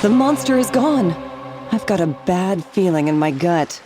The monster is gone. I've got a bad feeling in my gut.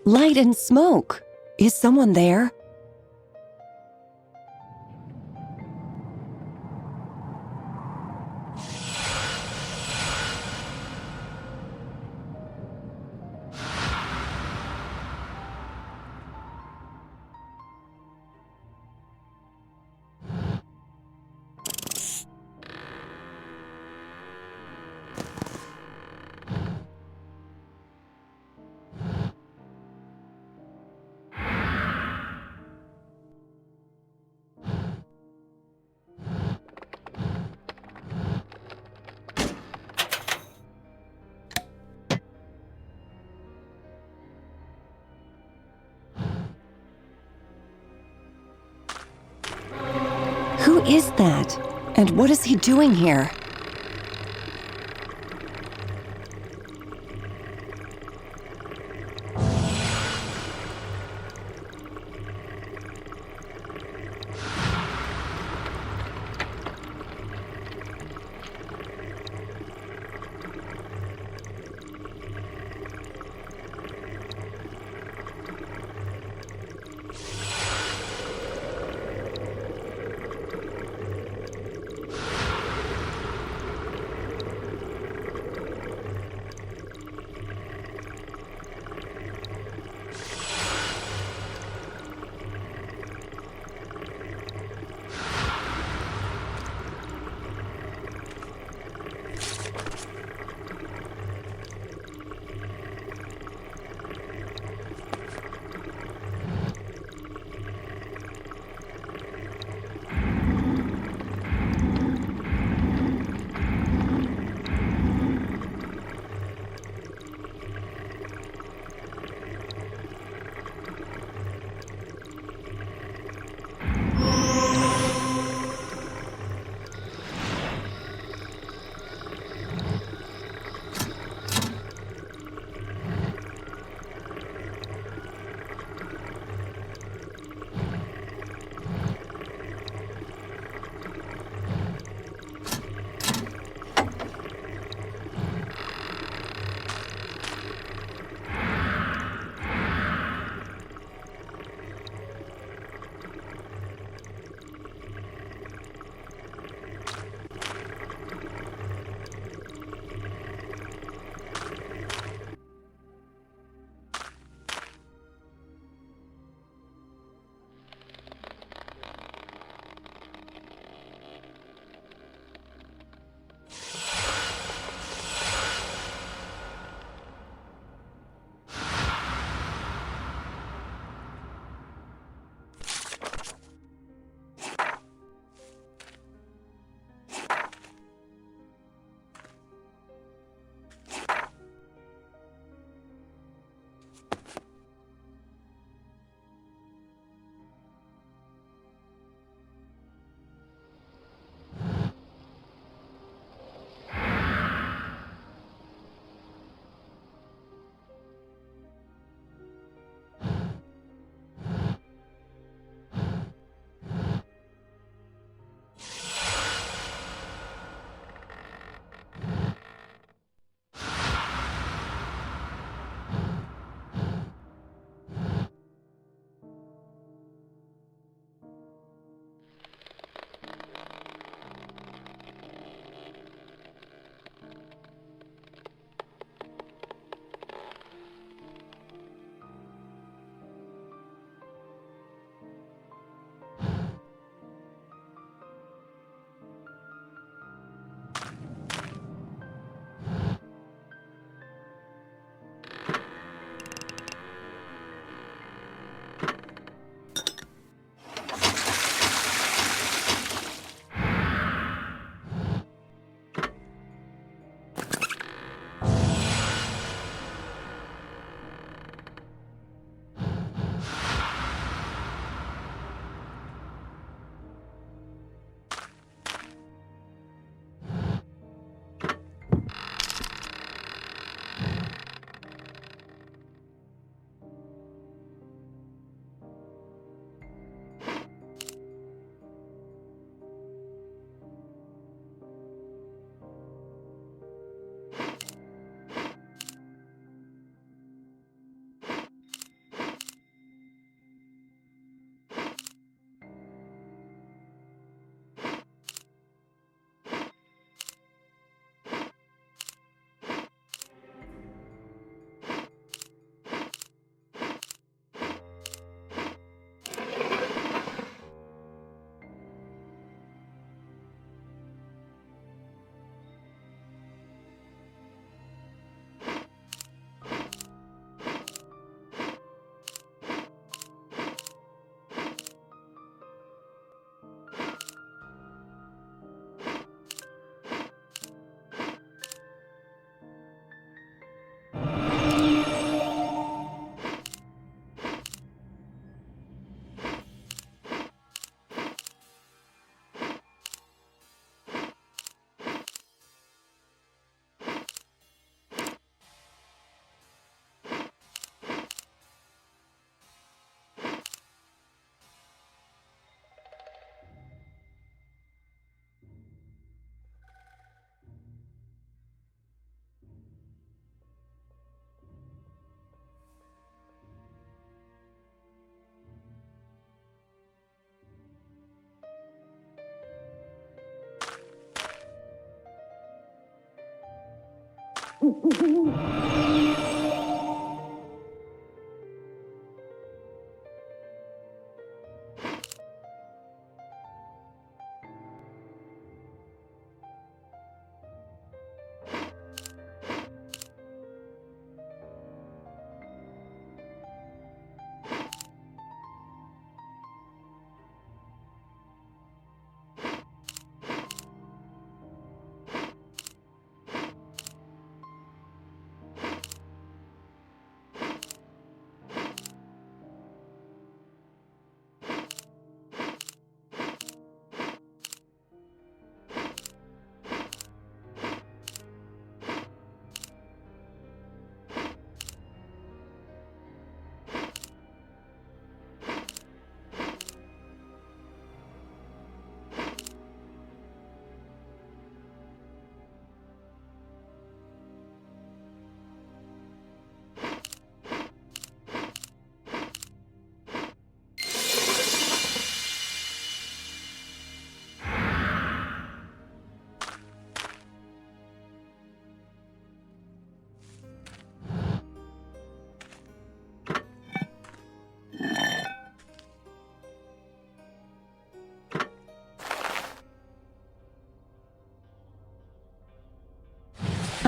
Light and smoke. Is someone there? Who is that? And what is he doing here?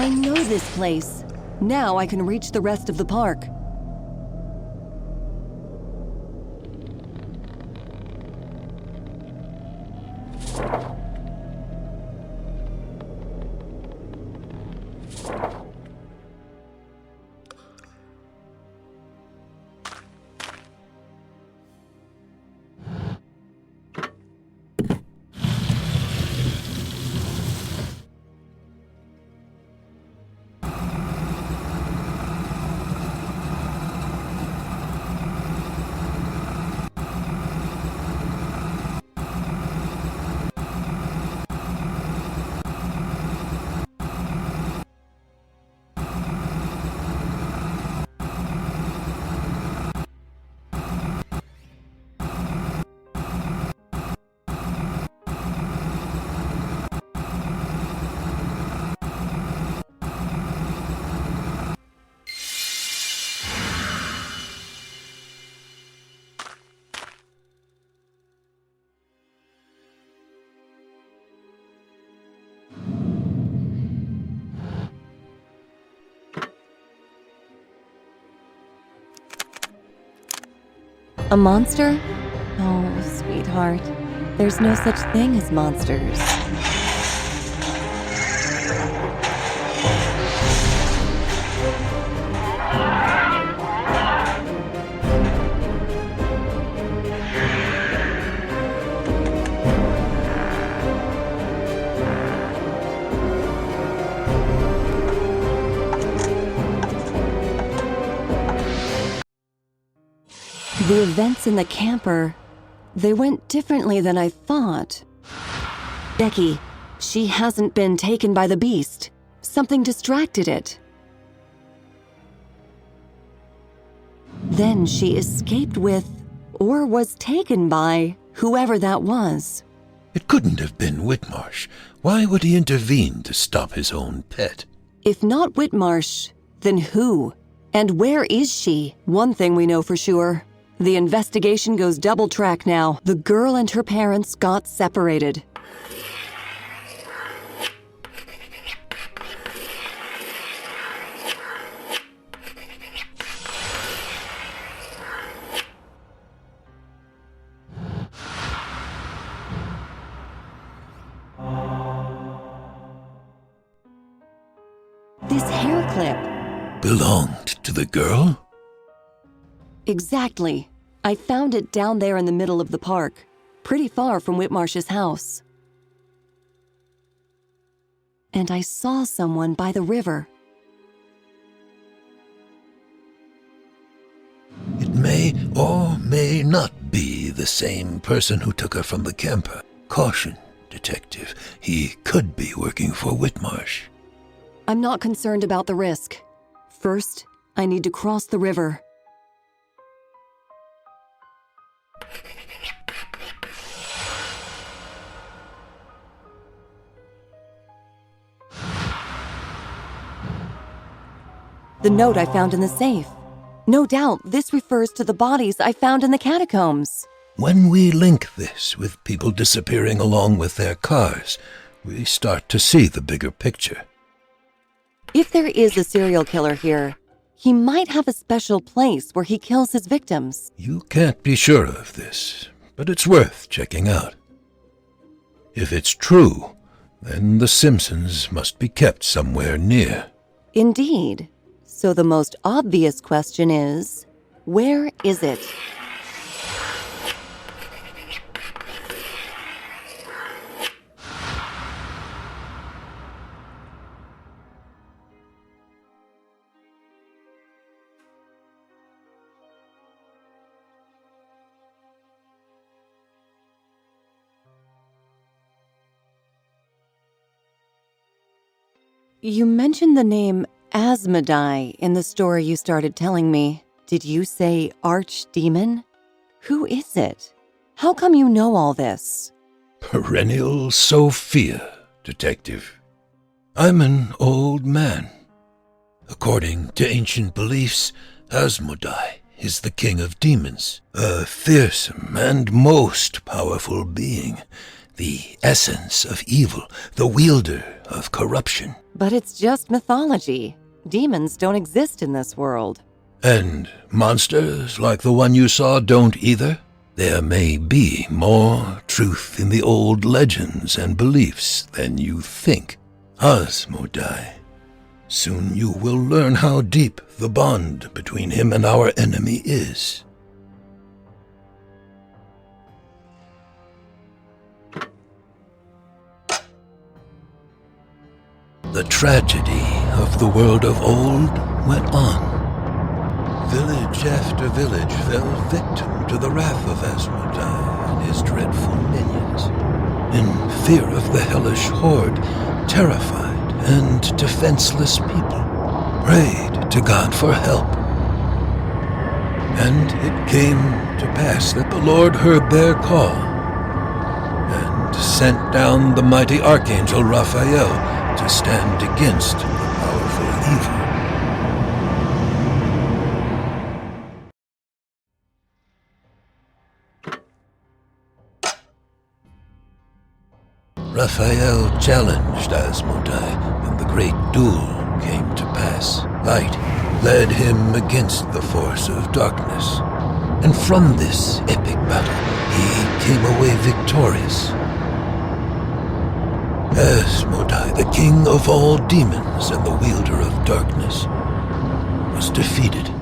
I know this place. Now I can reach the rest of the park. A monster? Oh, sweetheart. There's no such thing as monsters. The events in the camper, they went differently than I thought. Becky, she hasn't been taken by the beast. Something distracted it. Then she escaped with, or was taken by, whoever that was. It couldn't have been Whitmarsh. Why would he intervene to stop his own pet? If not Whitmarsh, then who? And where is she? One thing we know for sure. The investigation goes double track now. The girl and her parents got separated. This hair clip Belonged to the girl? Exactly. I found it down there in the middle of the park, pretty far from Whitmarsh's house. And I saw someone by the river. It may or may not be the same person who took her from the camper. Caution, detective. He could be working for Whitmarsh. I'm not concerned about the risk. First, I need to cross the river. The note I found in the safe. No doubt this refers to the bodies I found in the catacombs. When we link this with people disappearing along with their cars, we start to see the bigger picture. If there is a serial killer here, he might have a special place where he kills his victims. You can't be sure of this, but it's worth checking out. If it's true, then the Simpsons must be kept somewhere near. Indeed. So the most obvious question is, where is it? You mentioned the name Asmodai in the story you started telling me. Did you say archdemon? Who is it? How come you know all this? Perennial Sophia, Detective. I'm an old man. According to ancient beliefs, Asmodai is the king of demons, a fearsome and most powerful being, the essence of evil, the wielder of corruption. But it's just mythology. Demons don't exist in this world. And monsters like the one you saw don't either? There may be more truth in the old legends and beliefs than you think. Asmodai. Soon you will learn how deep the bond between him and our enemy is. The tragedy of the world of old went on. Village after village fell victim to the wrath of Asmodai and his dreadful minions. In fear of the hellish horde, terrified and defenseless people prayed to God for help. And it came to pass that the Lord heard their call and sent down the mighty archangel Raphael to stand against the powerful evil. Raphael challenged Asmodai, and the great duel came to pass. Light led him against the force of darkness, and from this epic battle he came away victorious. Asmodai, the king of all demons and the wielder of darkness, was defeated.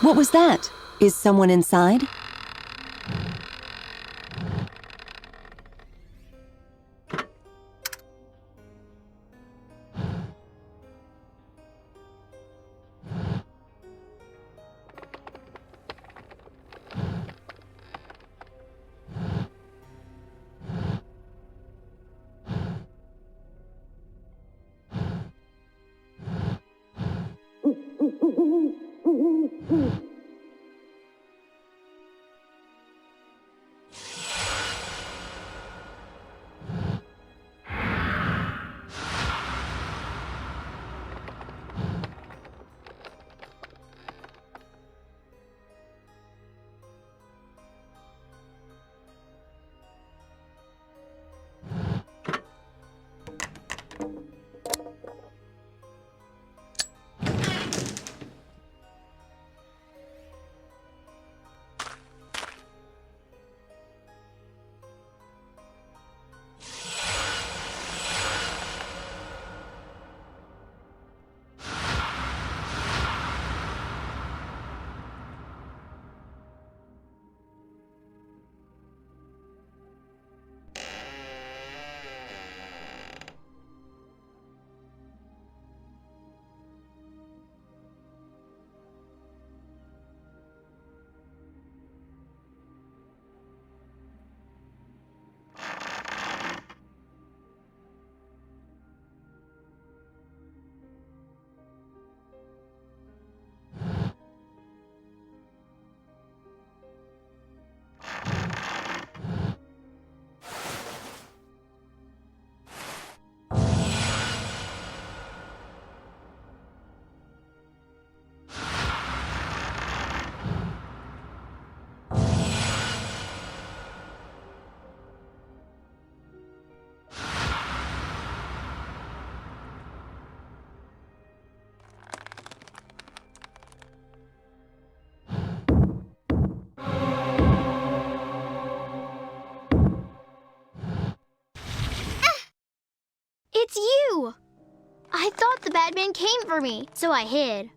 What was that? Is someone inside? It's you! I thought the bad man came for me, so I hid.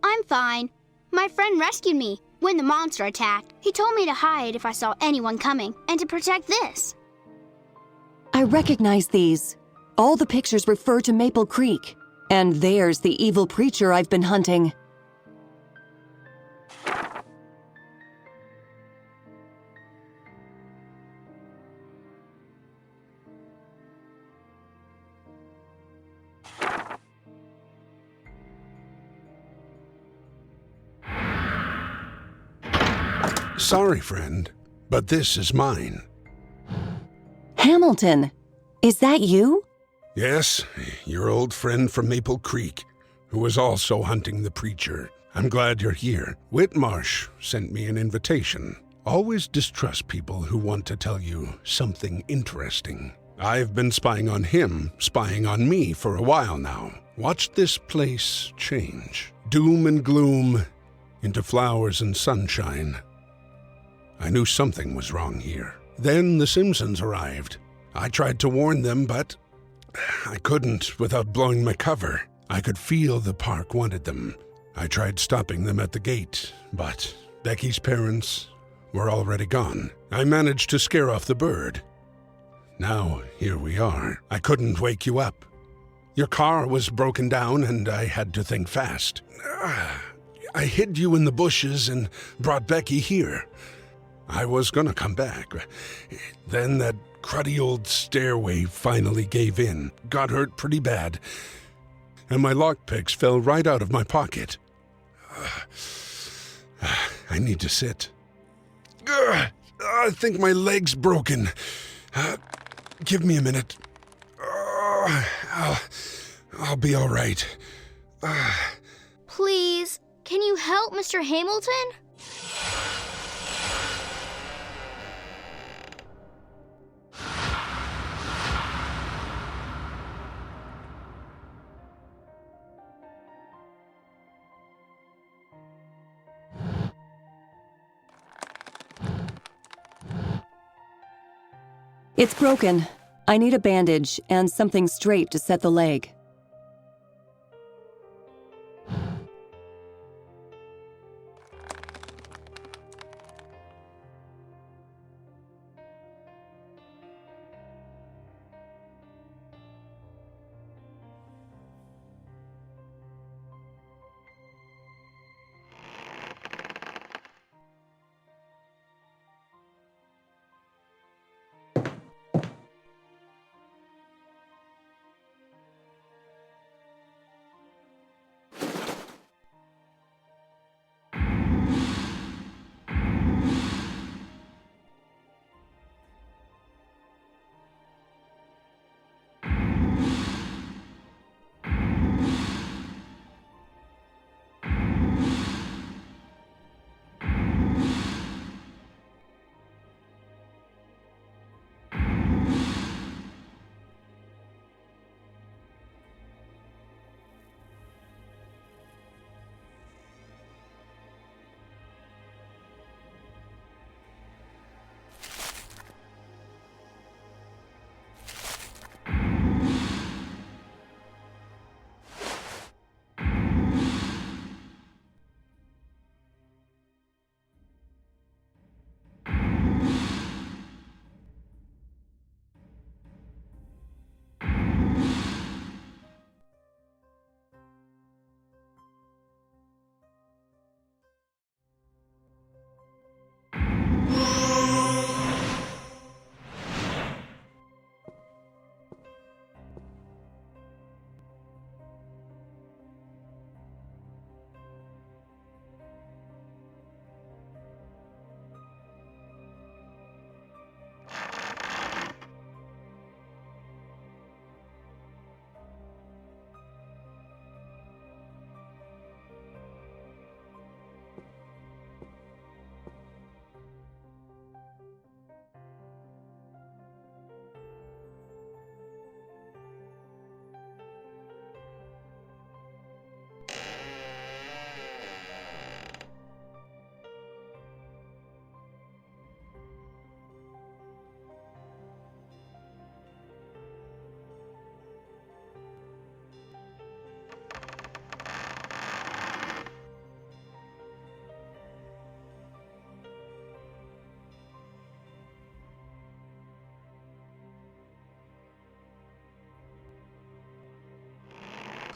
I'm fine. My friend rescued me when the monster attacked. He told me to hide if I saw anyone coming and to protect this. I recognize these. All the pictures refer to Maple Creek. And there's the evil preacher I've been hunting. Sorry, friend, but this is mine. Hamilton, is that you? Yes, your old friend from Maple Creek, who was also hunting the preacher. I'm glad you're here. Whitmarsh sent me an invitation. Always distrust people who want to tell you something interesting. I've been spying on him, spying on me for a while now. Watched this place change. Doom and gloom into flowers and sunshine. I knew something was wrong here. Then the Simpsons arrived. I tried to warn them, but I couldn't without blowing my cover. I could feel the park wanted them. I tried stopping them at the gate, but Becky's parents were already gone. I managed to scare off the bird. Now, here we are. I couldn't wake you up. Your car was broken down and I had to think fast. I hid you in the bushes and brought Becky here. I was gonna come back. Then that cruddy old stairway finally gave in. Got hurt pretty bad. And my lockpicks fell right out of my pocket. I need to sit. I think my leg's broken. Give me a minute. I'll be all right. Please, can you help Mr. Hamilton? It's broken. I need a bandage and something straight to set the leg.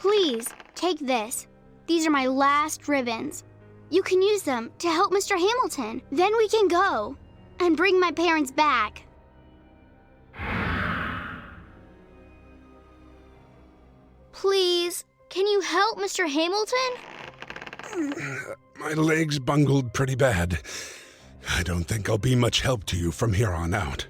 Please, take this. These are my last ribbons. You can use them to help Mr. Hamilton. Then we can go and bring my parents back. Please, can you help Mr. Hamilton? My leg's bungled pretty bad. I don't think I'll be much help to you from here on out.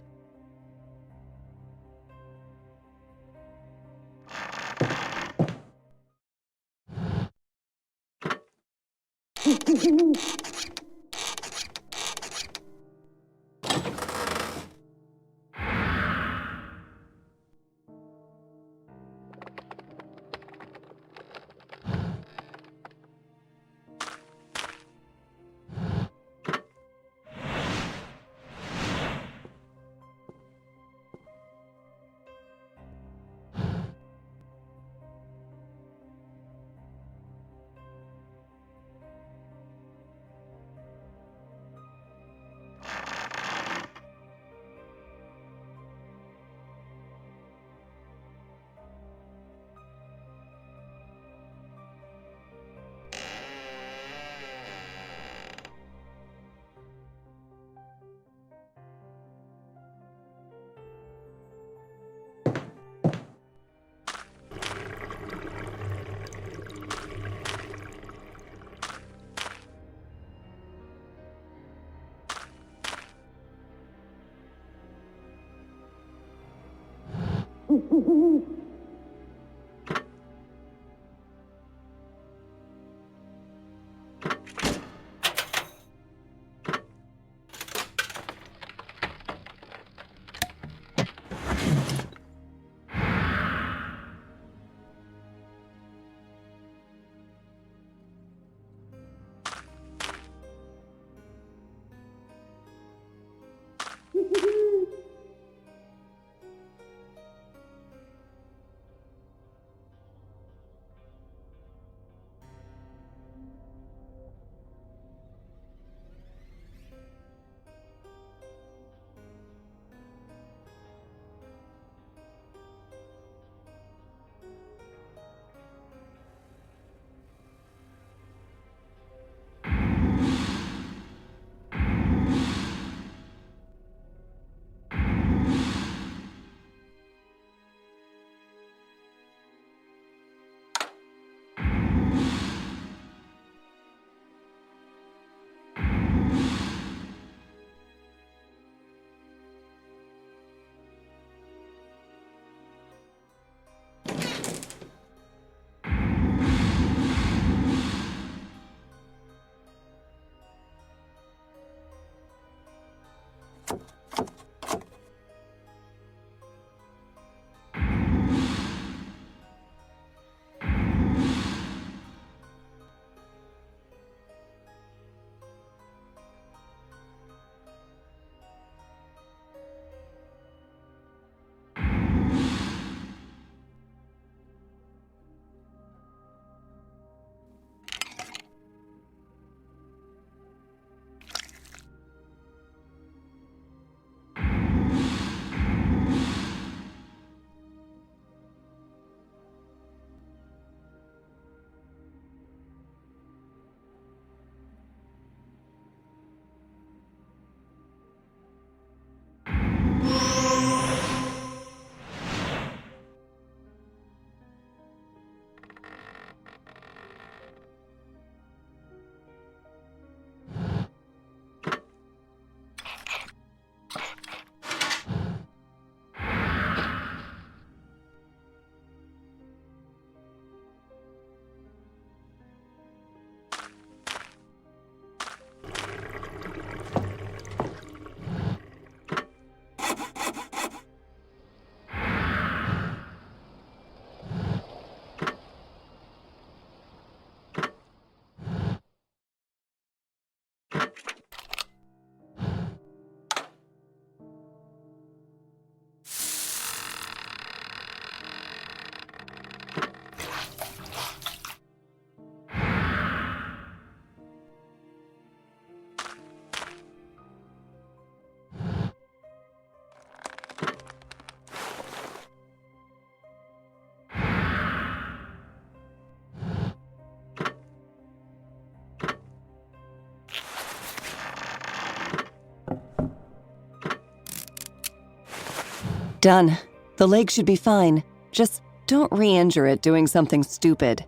Done. The leg should be fine. Just don't re-injure it doing something stupid.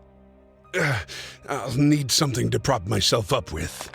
I'll need something to prop myself up with.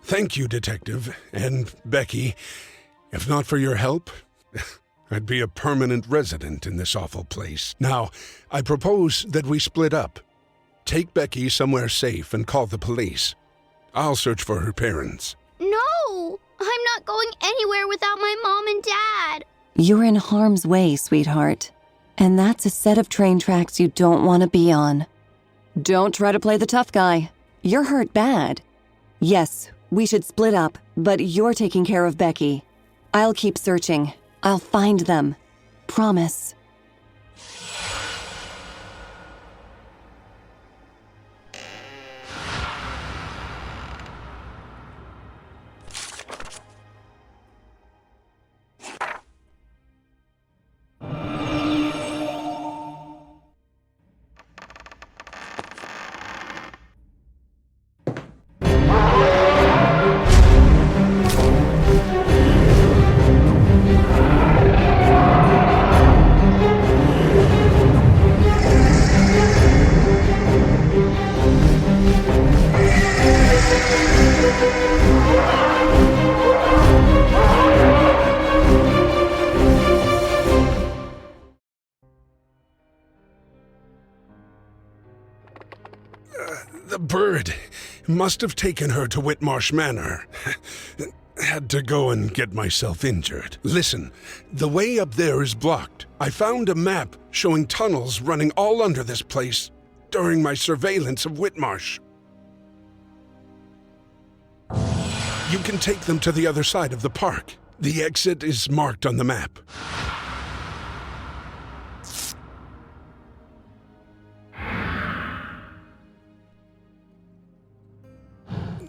Thank you, Detective, and Becky. If not for your help, I'd be a permanent resident in this awful place. Now, I propose that we split up. Take Becky somewhere safe and call the police. I'll search for her parents. No! I'm not going anywhere without my mom and dad. You're in harm's way, sweetheart. And that's a set of train tracks you don't want to be on. Don't try to play the tough guy. You're hurt bad. Yes, we should split up, but you're taking care of Becky. I'll keep searching. I'll find them. Promise. The bird must have taken her to Whitmarsh Manor. Had to go and get myself injured. Listen, the way up there is blocked. I found a map showing tunnels running all under this place during my surveillance of Whitmarsh. You can take them to the other side of the park. The exit is marked on the map.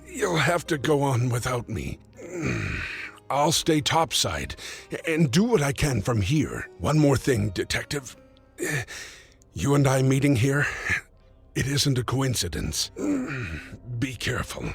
You'll have to go on without me. I'll stay topside and do what I can from here. One more thing, Detective. You and I meeting here, it isn't a coincidence. Be careful.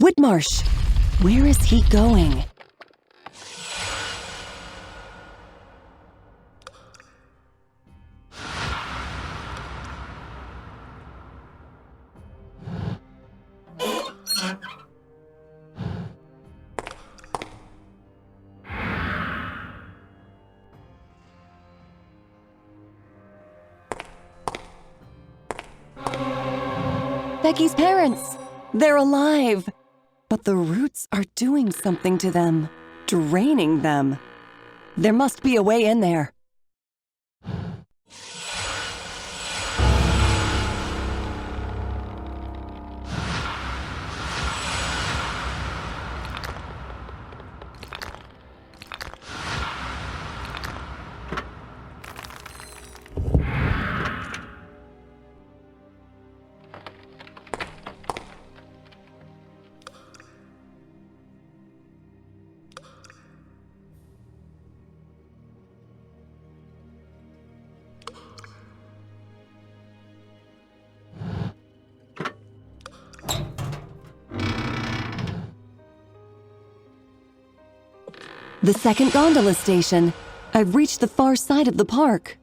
Whitmarsh! Where is he going? Becky's parents! They're alive! But the roots are doing something to them, draining them. There must be a way in there. The second gondola station. I've reached the far side of the park.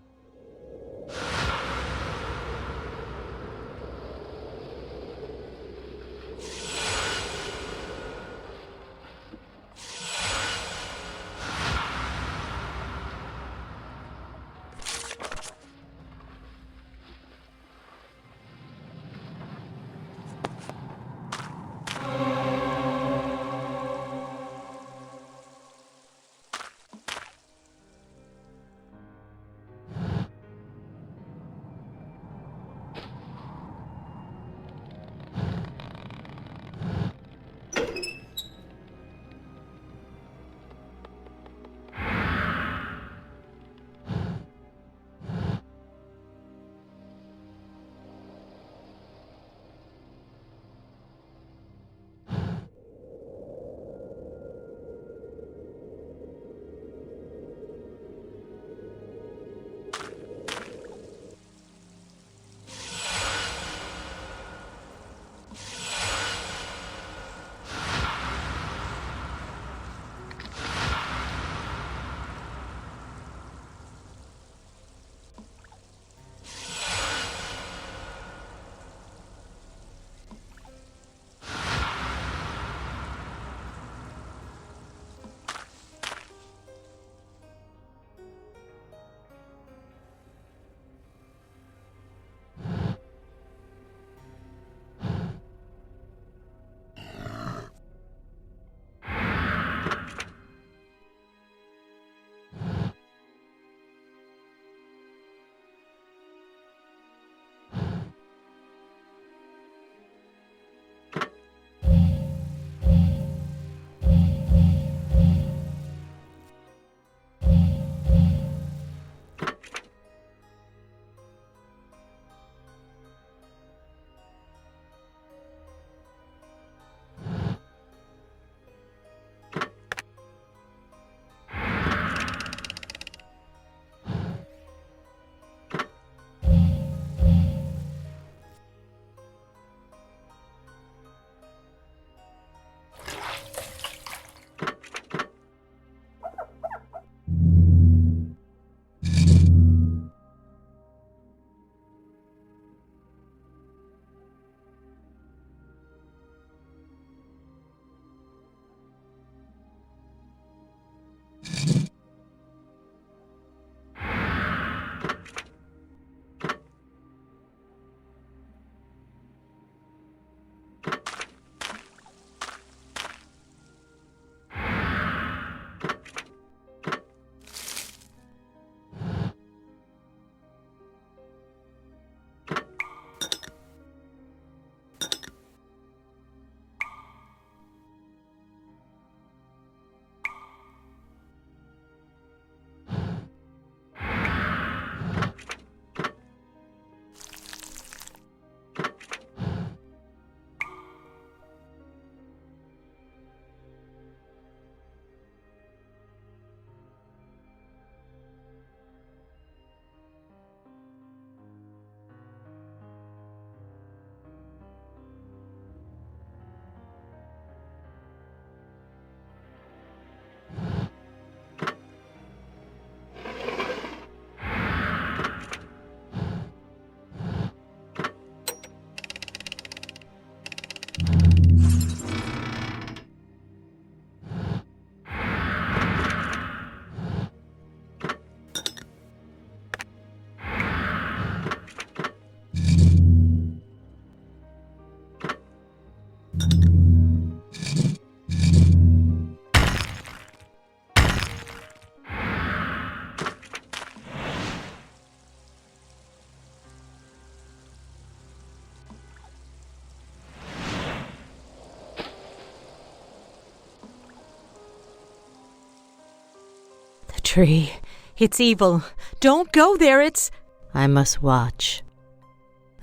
tree. It's evil. Don't go there, it's... I must watch.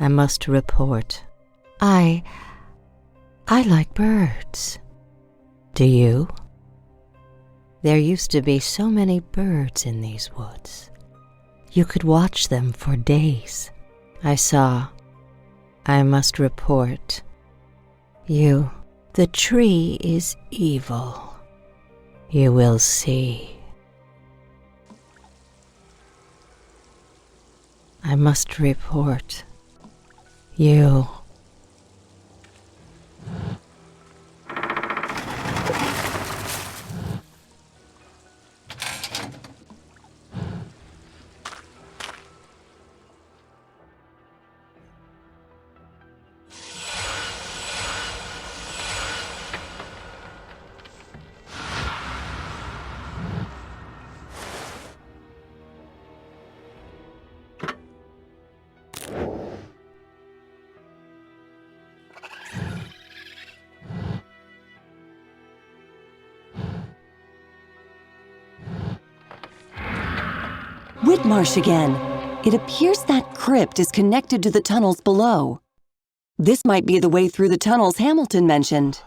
I must report. I like birds. Do you? There used to be so many birds in these woods. You could watch them for days. I saw. I must report. The tree is evil. You will see. I must report. You. Whitmarsh again. It appears that crypt is connected to the tunnels below. This might be the way through the tunnels Hamilton mentioned.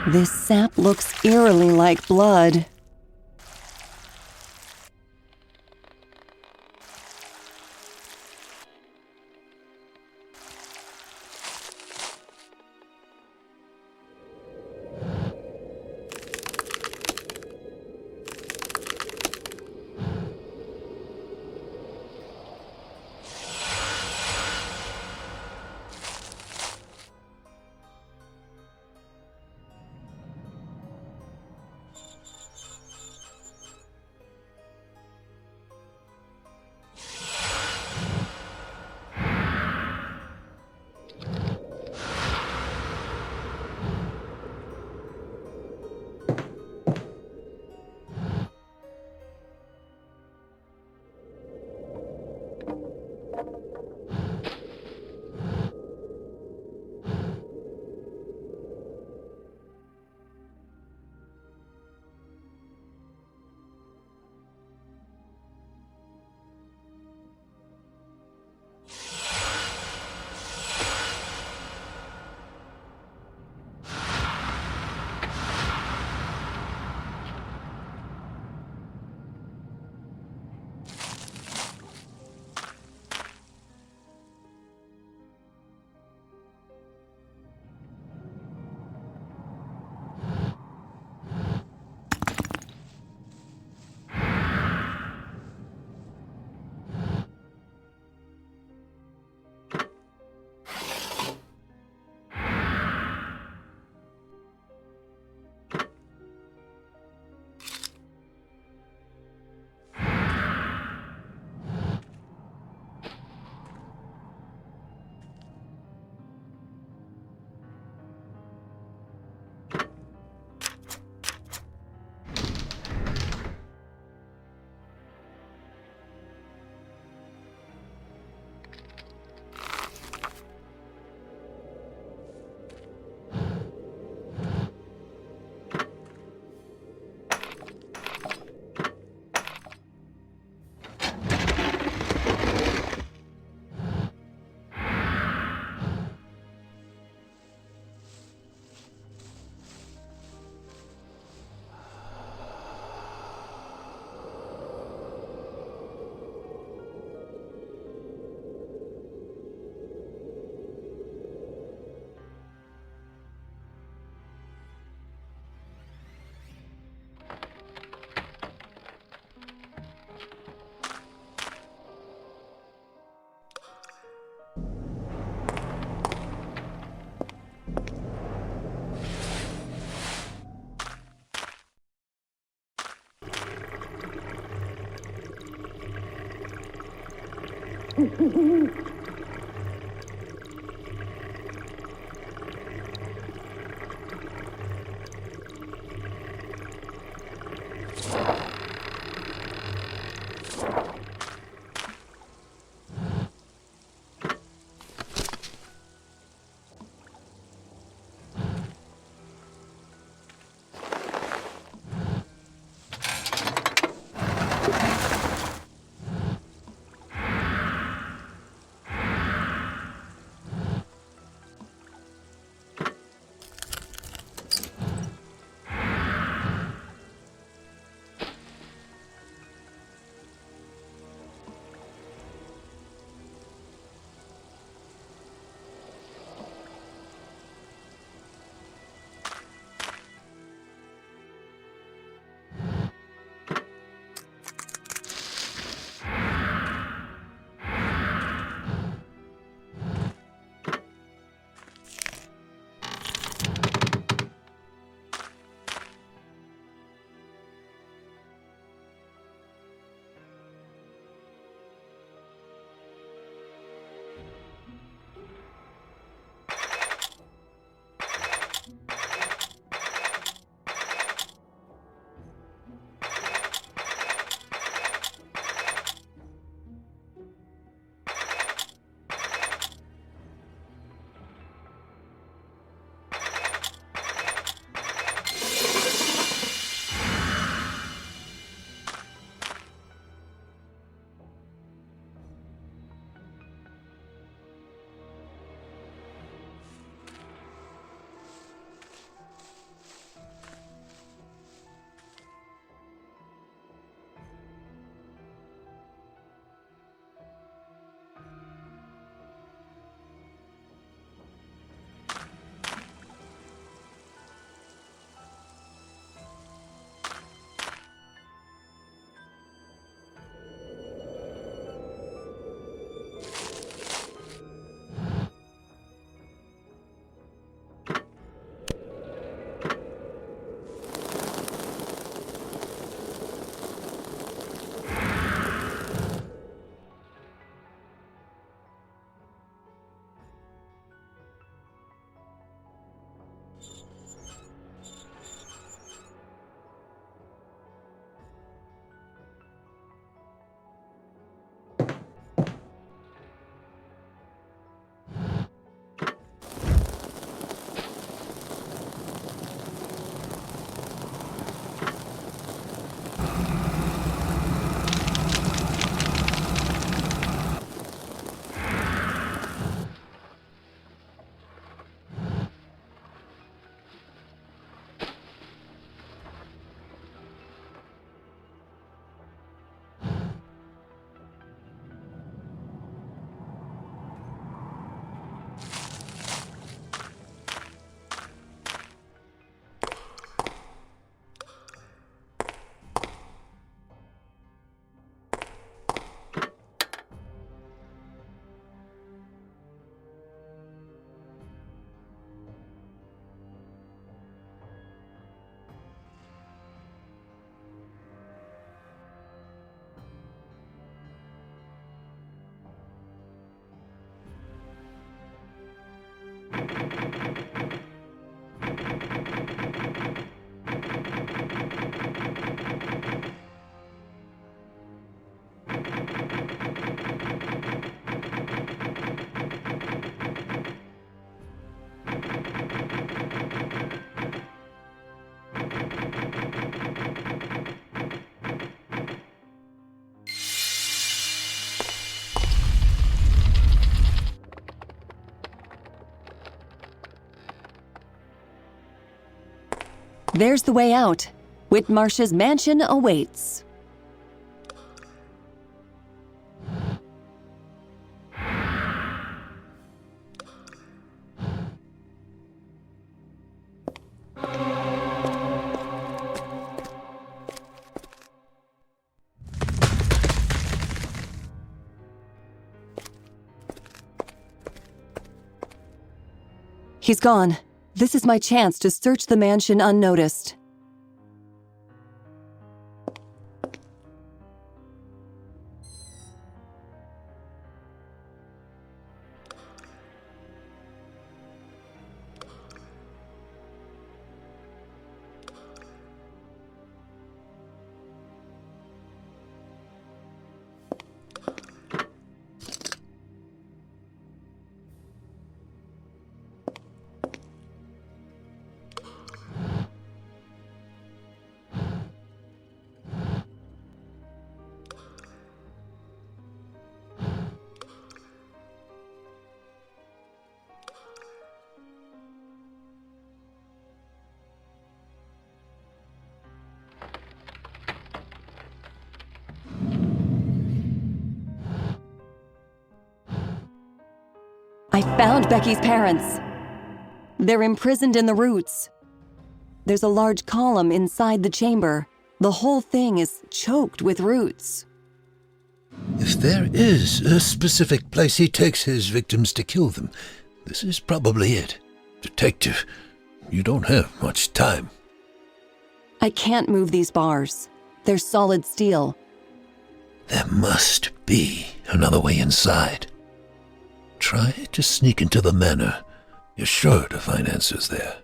This sap looks eerily like blood. There's the way out. Whitmarsh's mansion awaits. He's gone. This is my chance to search the mansion unnoticed. I found Becky's parents. They're imprisoned in the roots. There's a large column inside the chamber. The whole thing is choked with roots. If there is a specific place he takes his victims to kill them, this is probably it. Detective, you don't have much time. I can't move these bars. They're solid steel. There must be another way inside. Try to sneak into the manor. You're sure to find answers there.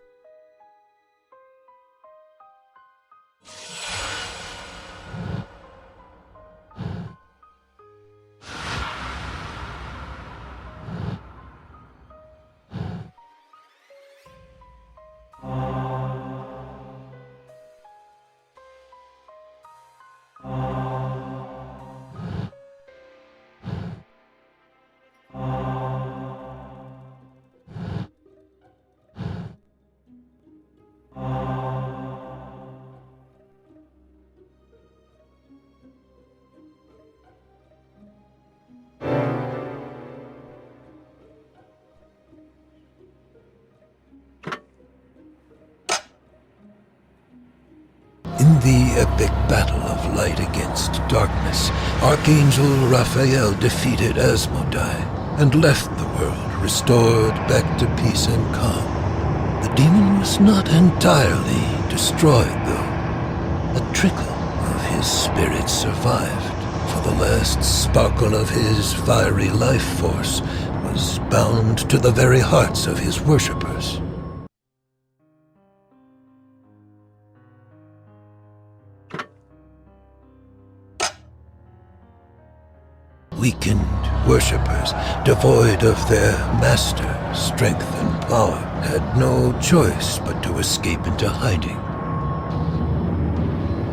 In the epic battle of light against darkness, Archangel Raphael defeated Asmodai and left the world restored back to peace and calm. The demon was not entirely destroyed, though. A trickle of his spirit survived, for the last sparkle of his fiery life force was bound to the very hearts of his worshippers. Weakened worshippers, devoid of their master, strength and power, had no choice but to escape into hiding.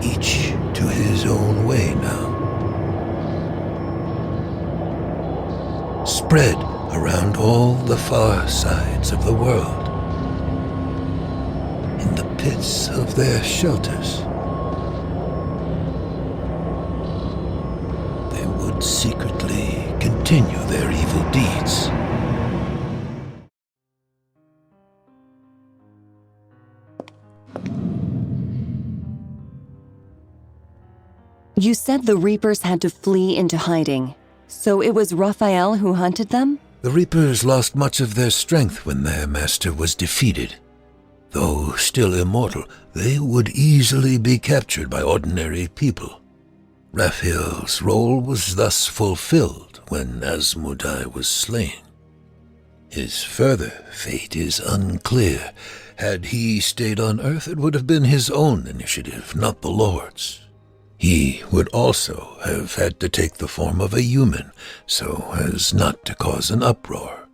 Each to his own way now. Spread around all the far sides of the world. In the pits of their shelters. Secretly continue their evil deeds. You said the Reapers had to flee into hiding, so it was Raphael who hunted them? The Reapers lost much of their strength when their master was defeated. Though still immortal, they would easily be captured by ordinary people. Raphael's role was thus fulfilled when Asmodai was slain. His further fate is unclear. Had he stayed on Earth, it would have been his own initiative, not the Lord's. He would also have had to take the form of a human, so as not to cause an uproar.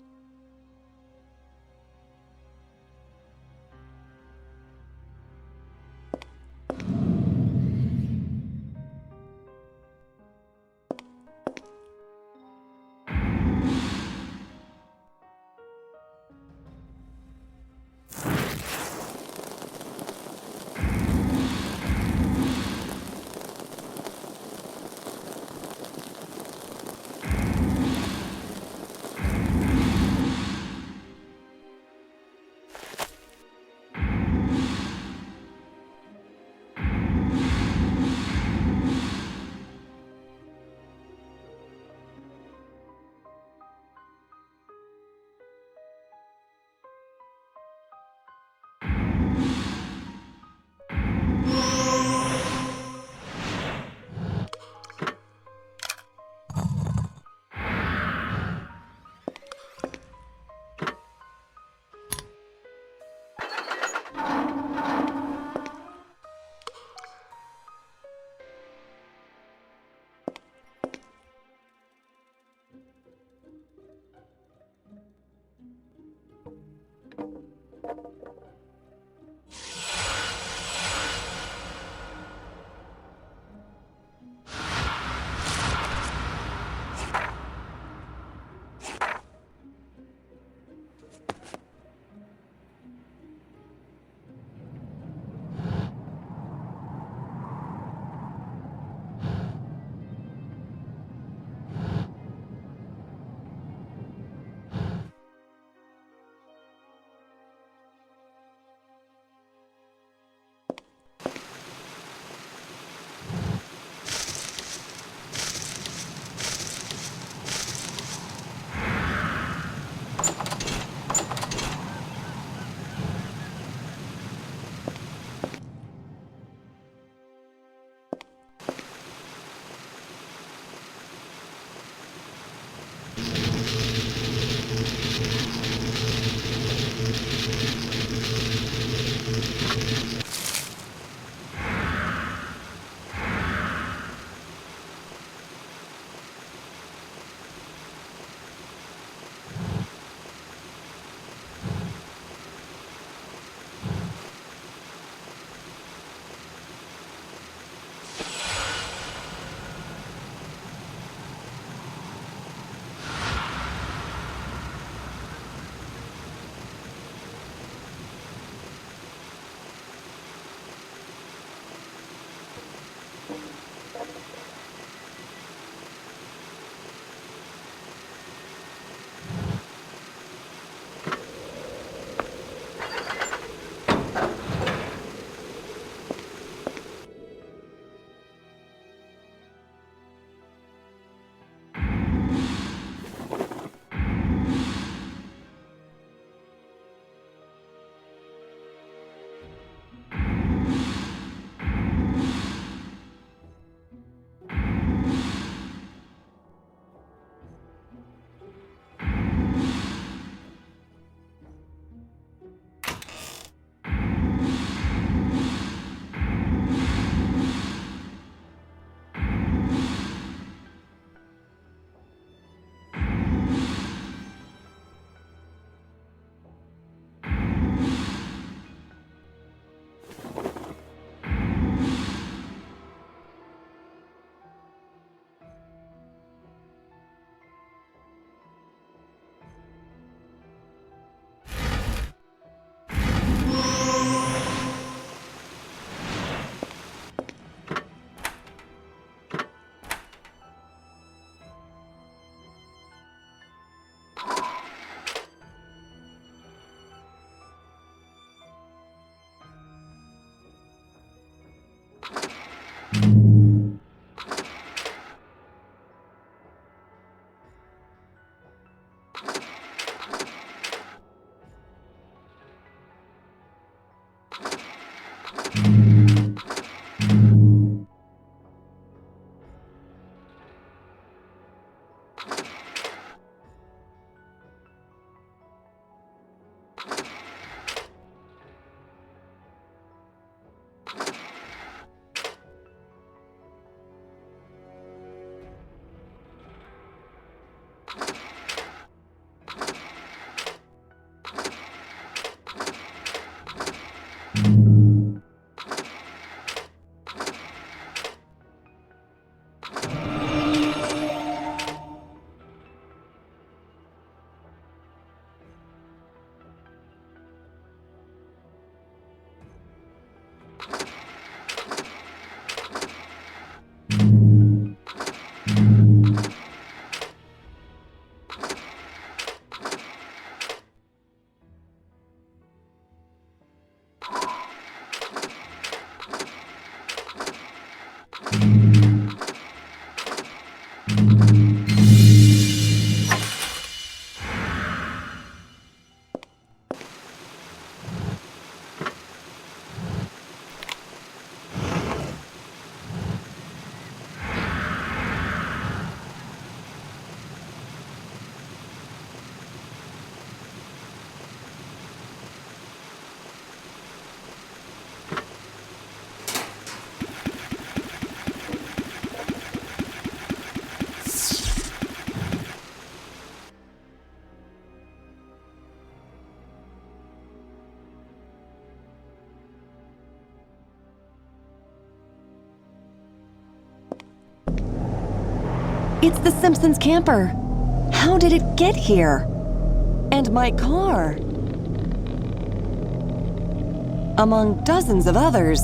It's the Simpsons camper. How did it get here? And my car. Among dozens of others.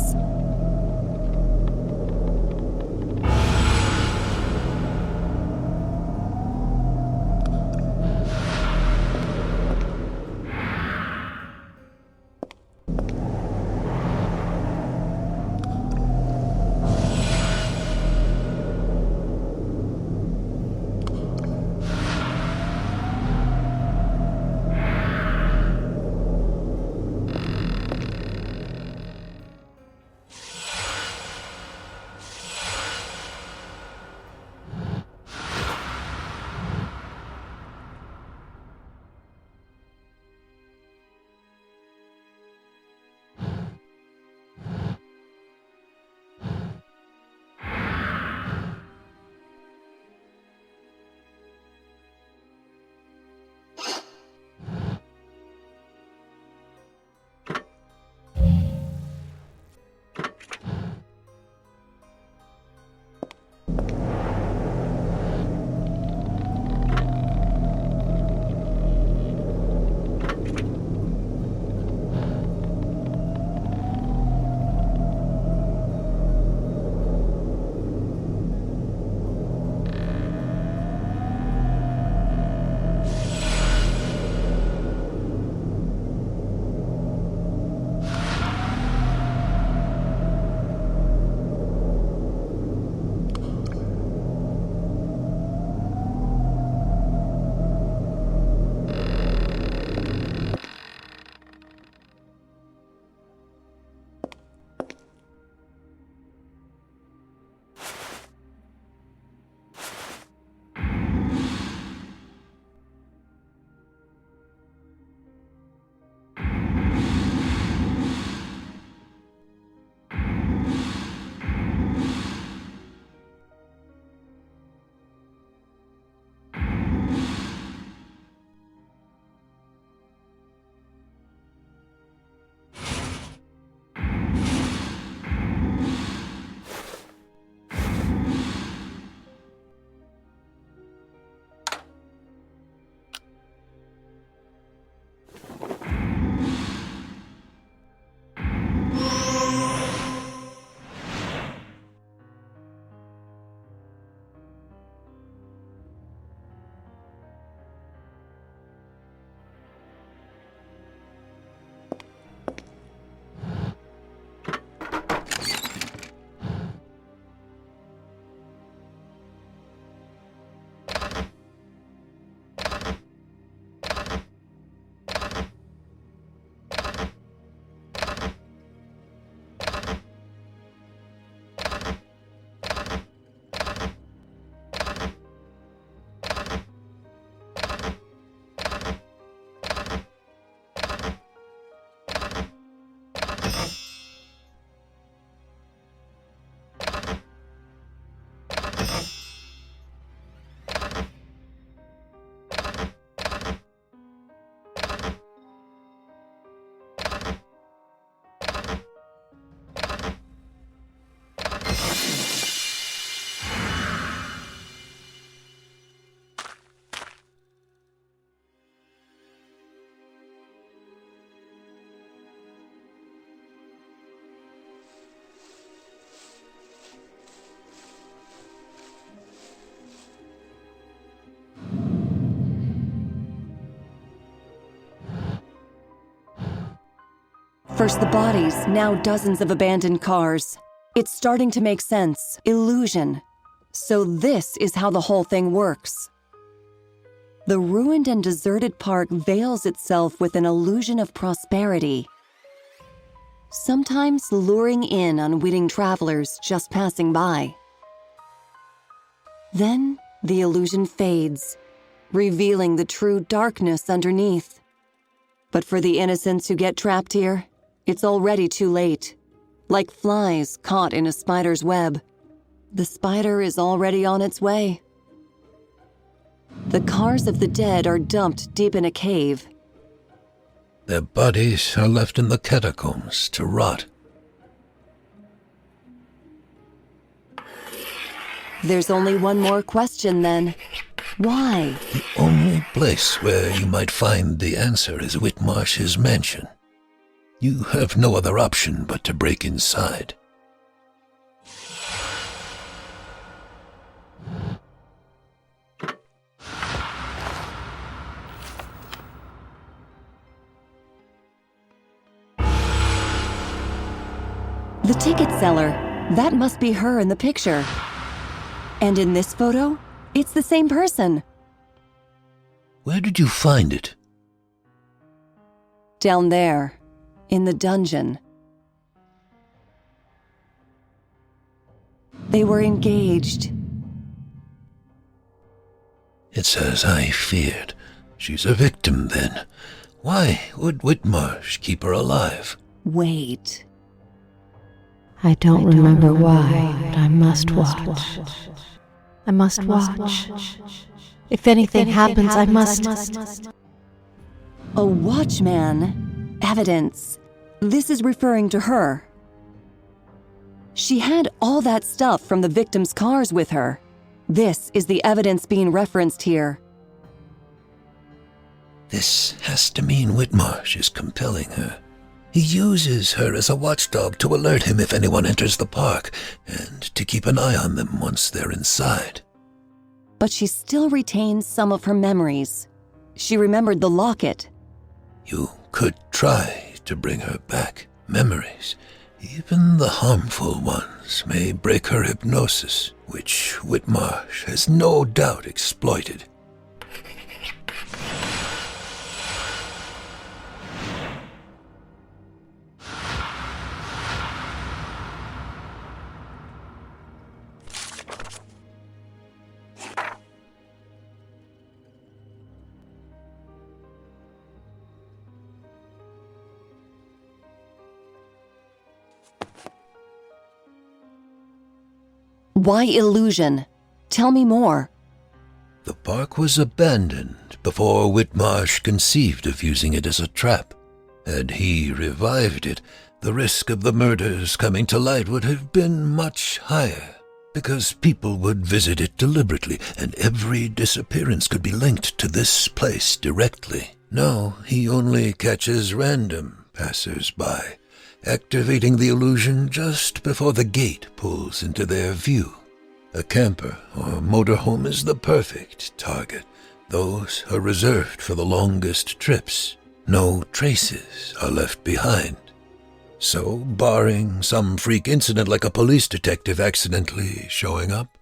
First the bodies, now dozens of abandoned cars. It's starting to make sense. Illusion. So this is how the whole thing works. The ruined and deserted park veils itself with an illusion of prosperity, sometimes luring in unwitting travelers just passing by. Then the illusion fades, revealing the true darkness underneath. But for the innocents who get trapped here, it's already too late. Like flies caught in a spider's web, the spider is already on its way. The cars of the dead are dumped deep in a cave. Their bodies are left in the catacombs to rot. There's only one more question then. Why? The only place where you might find the answer is Whitmarsh's mansion. You have no other option but to break inside. The ticket seller. That must be her in the picture. And in this photo, it's the same person. Where did you find it? Down there, in the dungeon. They were engaged. It's as I feared. She's a victim, then. Why would Whitmarsh keep her alive? Wait. I don't remember why, but I must watch. I must watch. If anything happens, I must. A watchman. Evidence. This is referring to her. She had all that stuff from the victims' cars with her. This is the evidence being referenced here. This has to mean Whitmarsh is compelling her. He uses her as a watchdog to alert him if anyone enters the park, and to keep an eye on them once they're inside. But she still retains some of her memories. She remembered the locket. You could try to bring her back. Memories, even the harmful ones, may break her hypnosis, which Whitmarsh has no doubt exploited. Why illusion? Tell me more. The park was abandoned before Whitmarsh conceived of using it as a trap. Had he revived it, the risk of the murders coming to light would have been much higher, because people would visit it deliberately, and every disappearance could be linked to this place directly. Now he only catches random passers-by, activating the illusion just before the gate pulls into their view. A camper or motorhome is the perfect target. Those are reserved for the longest trips. No traces are left behind. So, barring some freak incident like a police detective accidentally showing up.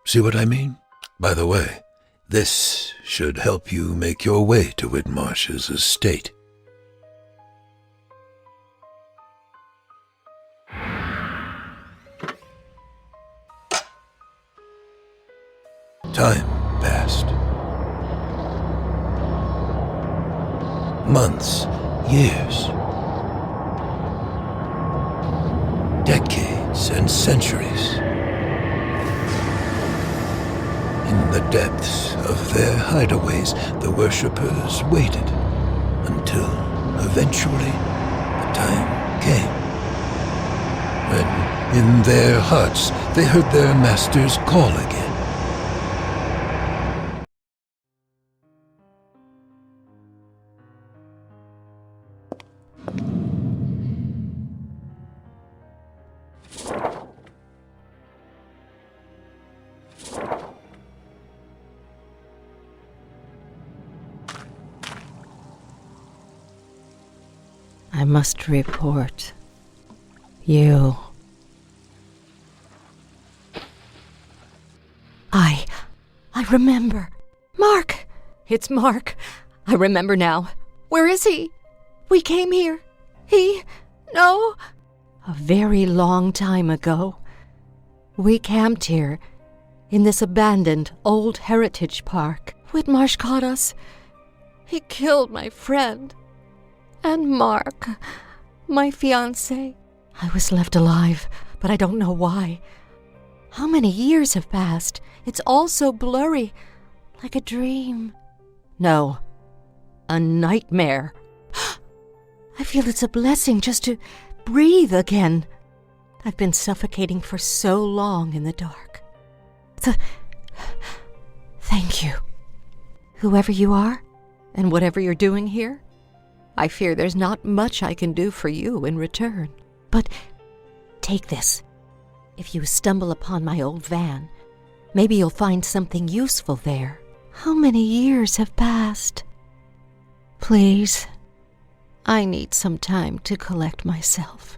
See what I mean? By the way, this should help you make your way to Whitmarsh's estate. Time passed. Months, years, decades and centuries. In the depths of their hideaways, the worshippers waited until eventually the time came when in their hearts they heard their master's call again. I must report. You. I remember. Mark! It's Mark. I remember now. Where is he? We came here. No. A very long time ago. We camped here, in this abandoned old heritage park. Whitmarsh caught us. He killed my friend. And Mark, my fiancé. I was left alive, but I don't know why. How many years have passed? It's all so blurry, like a dream. No, a nightmare. I feel it's a blessing just to breathe again. I've been suffocating for so long in the dark. Thank you. Whoever you are, and whatever you're doing here, I fear there's not much I can do for you in return. But take this. If you stumble upon my old van, maybe you'll find something useful there. How many years have passed? Please, I need some time to collect myself.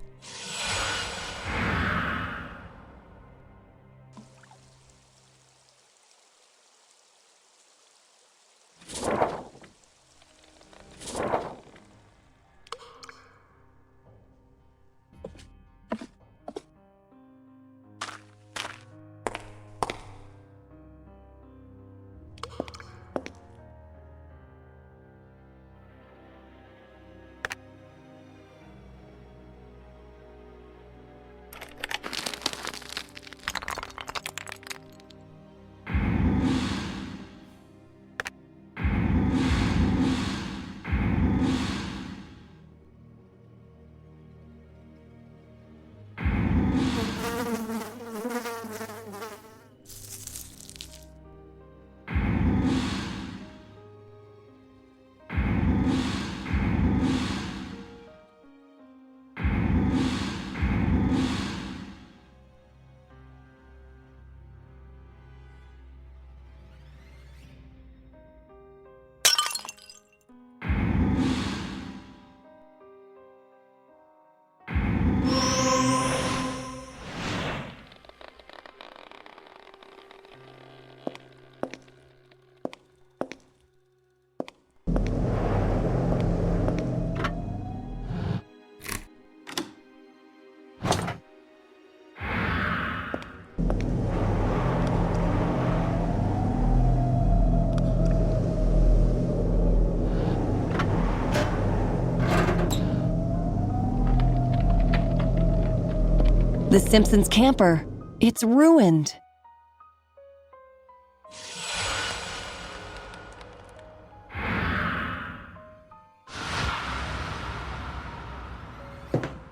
The Simpsons camper. It's ruined.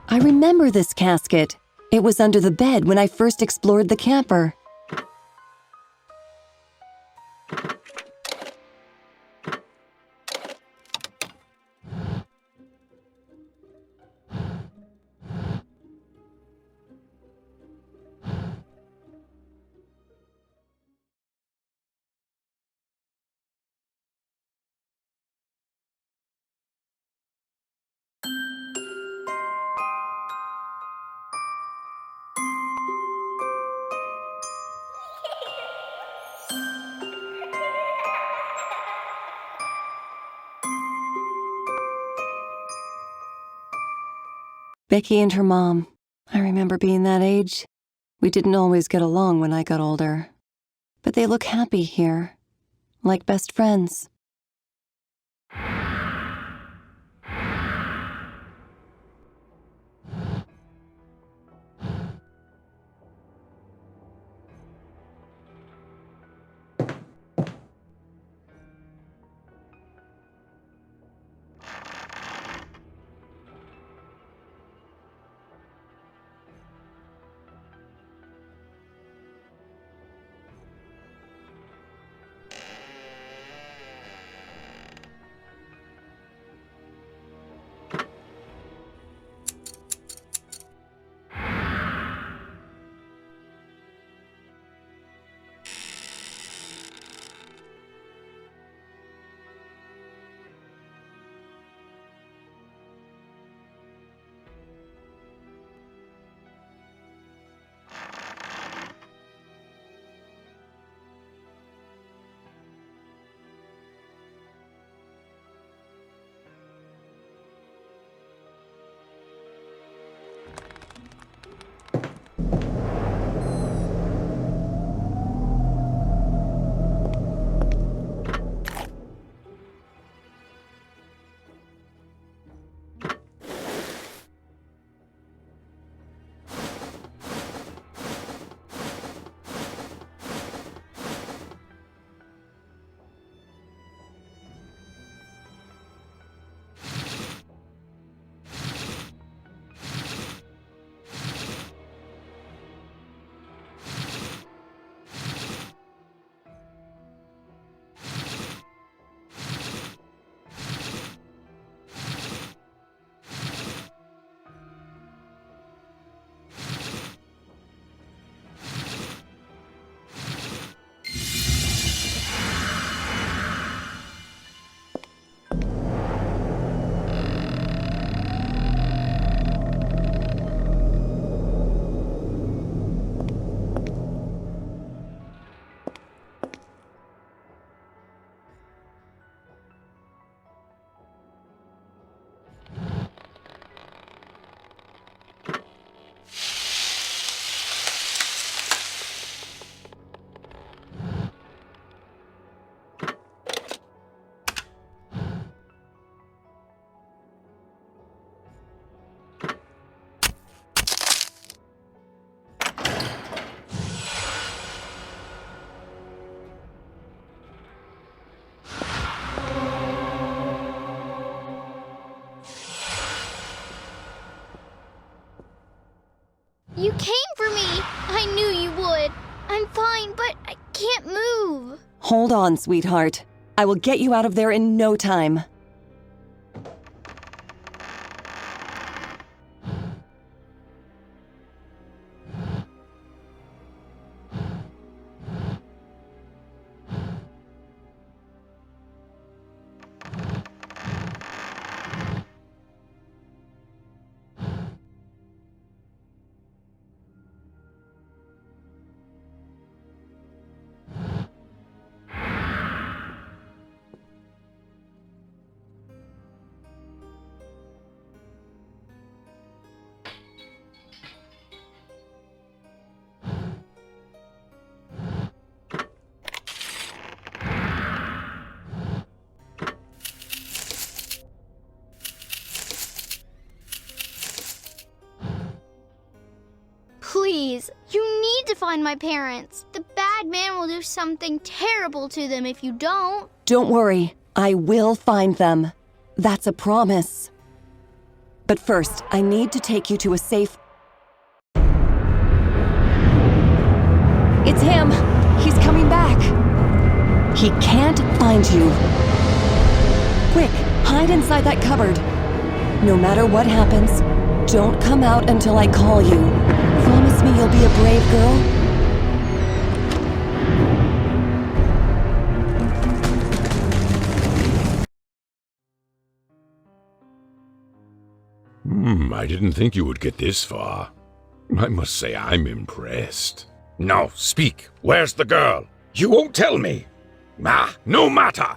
I remember this casket. It was under the bed when I first explored the camper. Becky and her mom. I remember being that age. We didn't always get along when I got older. But they look happy here, like best friends. You came for me! I knew you would! I'm fine, but I can't move. Hold on, sweetheart. I will get you out of there in no time. Please, you need to find my parents. The bad man will do something terrible to them if you don't. Don't worry, I will find them. That's a promise. But first, I need to take you to a safe... It's him! He's coming back! He can't find you. Quick, hide inside that cupboard. No matter what happens, don't come out until I call you. Promise me you'll be a brave girl? I didn't think you would get this far. I must say I'm impressed. Now, speak. Where's the girl? You won't tell me. No matter.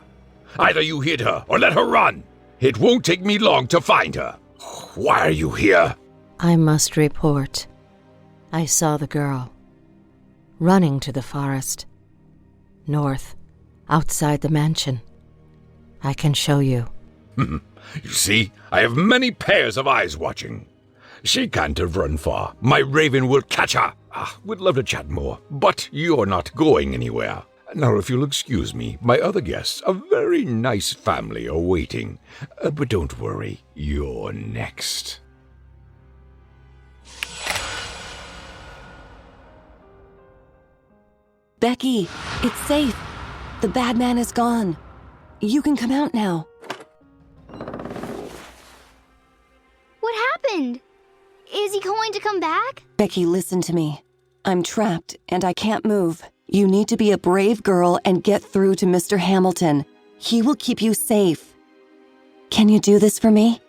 Either you hid her or let her run. It won't take me long to find her. Why are you here? I must report. I saw the girl running to the forest. North, outside the mansion. I can show you. You see, I have many pairs of eyes watching. She can't have run far. My Raven will catch her. Would love to chat more, but you're not going anywhere. Now, if you'll excuse me, my other guests, a very nice family, are waiting. But don't worry, you're next. Becky, it's safe. The bad man is gone. You can come out now. What happened? Is he going to come back? Becky, listen to me. I'm trapped and I can't move. You need to be a brave girl and get through to Mr. Hamilton. He will keep you safe. Can you do this for me?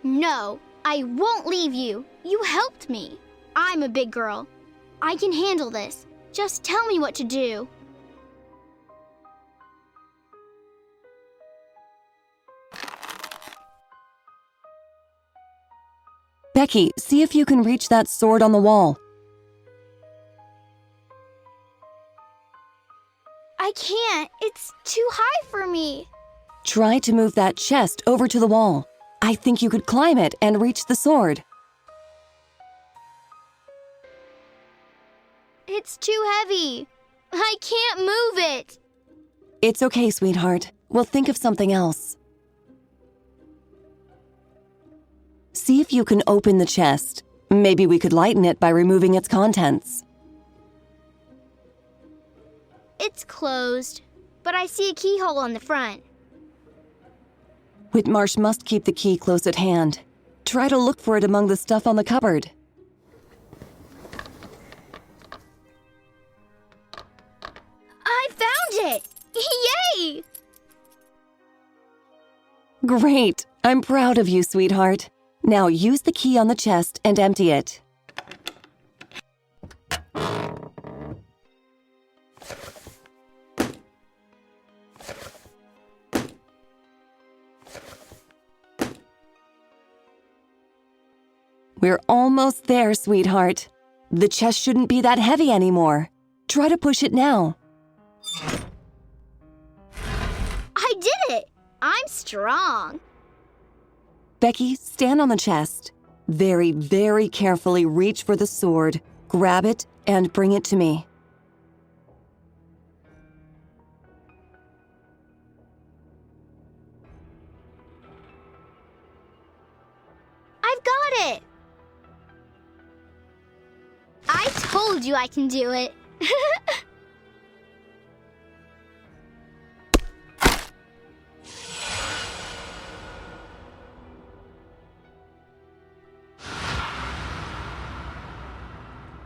No, I won't leave you. You helped me. I'm a big girl. I can handle this. Just tell me what to do. Becky, see if you can reach that sword on the wall. I can't. It's too high for me. Try to move that chest over to the wall. I think you could climb it and reach the sword. It's too heavy. I can't move it. It's okay, sweetheart. We'll think of something else. See if you can open the chest. Maybe we could lighten it by removing its contents. It's closed, but I see a keyhole on the front. Whitmarsh must keep the key close at hand. Try to look for it among the stuff on the cupboard. I found it! Yay! Great! I'm proud of you, sweetheart. Now use the key on the chest and empty it. We're almost there, sweetheart. The chest shouldn't be that heavy anymore. Try to push it now. I did it! I'm strong. Becky, stand on the chest. Very, very carefully reach for the sword, grab it, and bring it to me. I've got it! told you I can do it.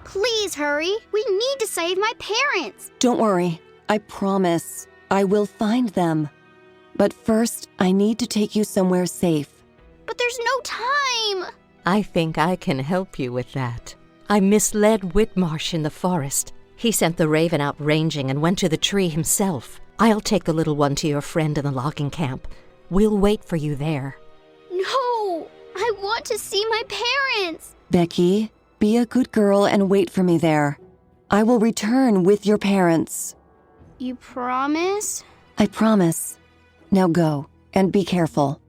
Please hurry. We need to save my parents. Don't worry. I promise. I will find them. But first, I need to take you somewhere safe. But there's no time. I think I can help you with that. I misled Whitmarsh in the forest. He sent the raven out ranging and went to the tree himself. I'll take the little one to your friend in the logging camp. We'll wait for you there. No, I want to see my parents. Becky, be a good girl and wait for me there. I will return with your parents. You promise? I promise. Now go, and be careful.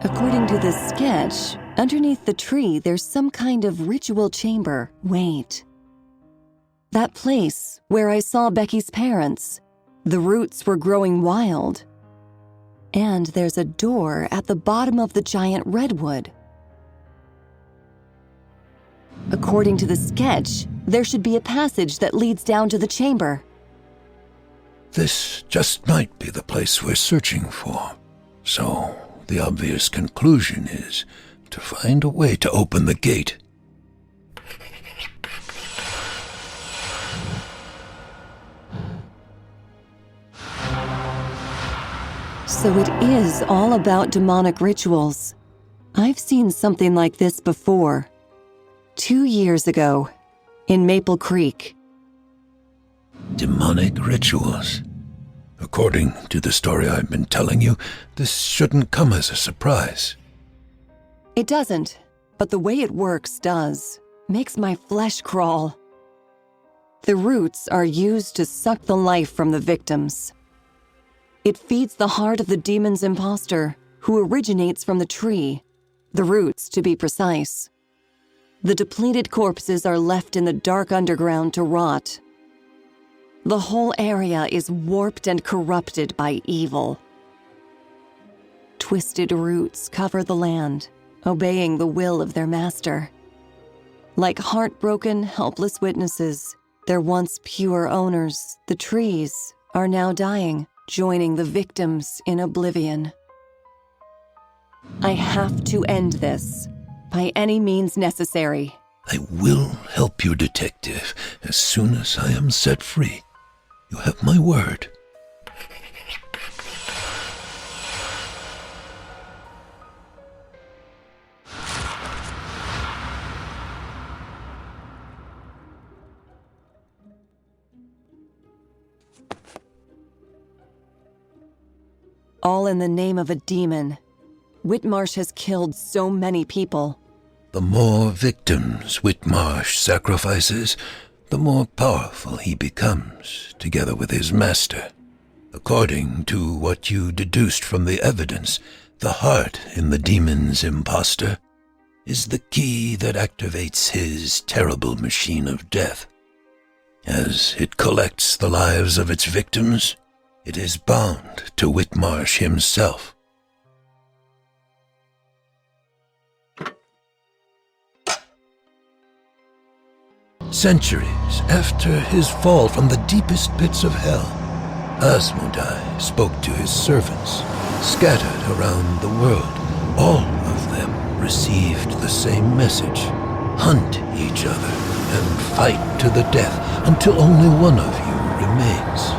According to this sketch, underneath the tree there's some kind of ritual chamber. Wait. That place where I saw Becky's parents. The roots were growing wild. And there's a door at the bottom of the giant redwood. According to the sketch, there should be a passage that leads down to the chamber. This just might be the place we're searching for. So, the obvious conclusion is to find a way to open the gate. So it is all about demonic rituals. I've seen something like this before. 2 years ago, in Maple Creek. Demonic rituals. According to the story I've been telling you, this shouldn't come as a surprise. It doesn't, but the way it works does. Makes my flesh crawl. The roots are used to suck the life from the victims. It feeds the heart of the demon's imposter, who originates from the tree, the roots to be precise. The depleted corpses are left in the dark underground to rot. The whole area is warped and corrupted by evil. Twisted roots cover the land, obeying the will of their master. Like heartbroken, helpless witnesses, their once pure owners, the trees, are now dying, joining the victims in oblivion. I have to end this, by any means necessary. I will help you, Detective, as soon as I am set free. You have my word. All in the name of a demon. Whitmarsh has killed so many people. The more victims Whitmarsh sacrifices, the more powerful he becomes, together with his master. According to what you deduced from the evidence, the heart in the demon's imposter is the key that activates his terrible machine of death. As it collects the lives of its victims, it is bound to Whitmarsh himself. Centuries after his fall from the deepest pits of hell, Asmodai spoke to his servants, scattered around the world. All of them received the same message: hunt each other and fight to the death until only one of you remains.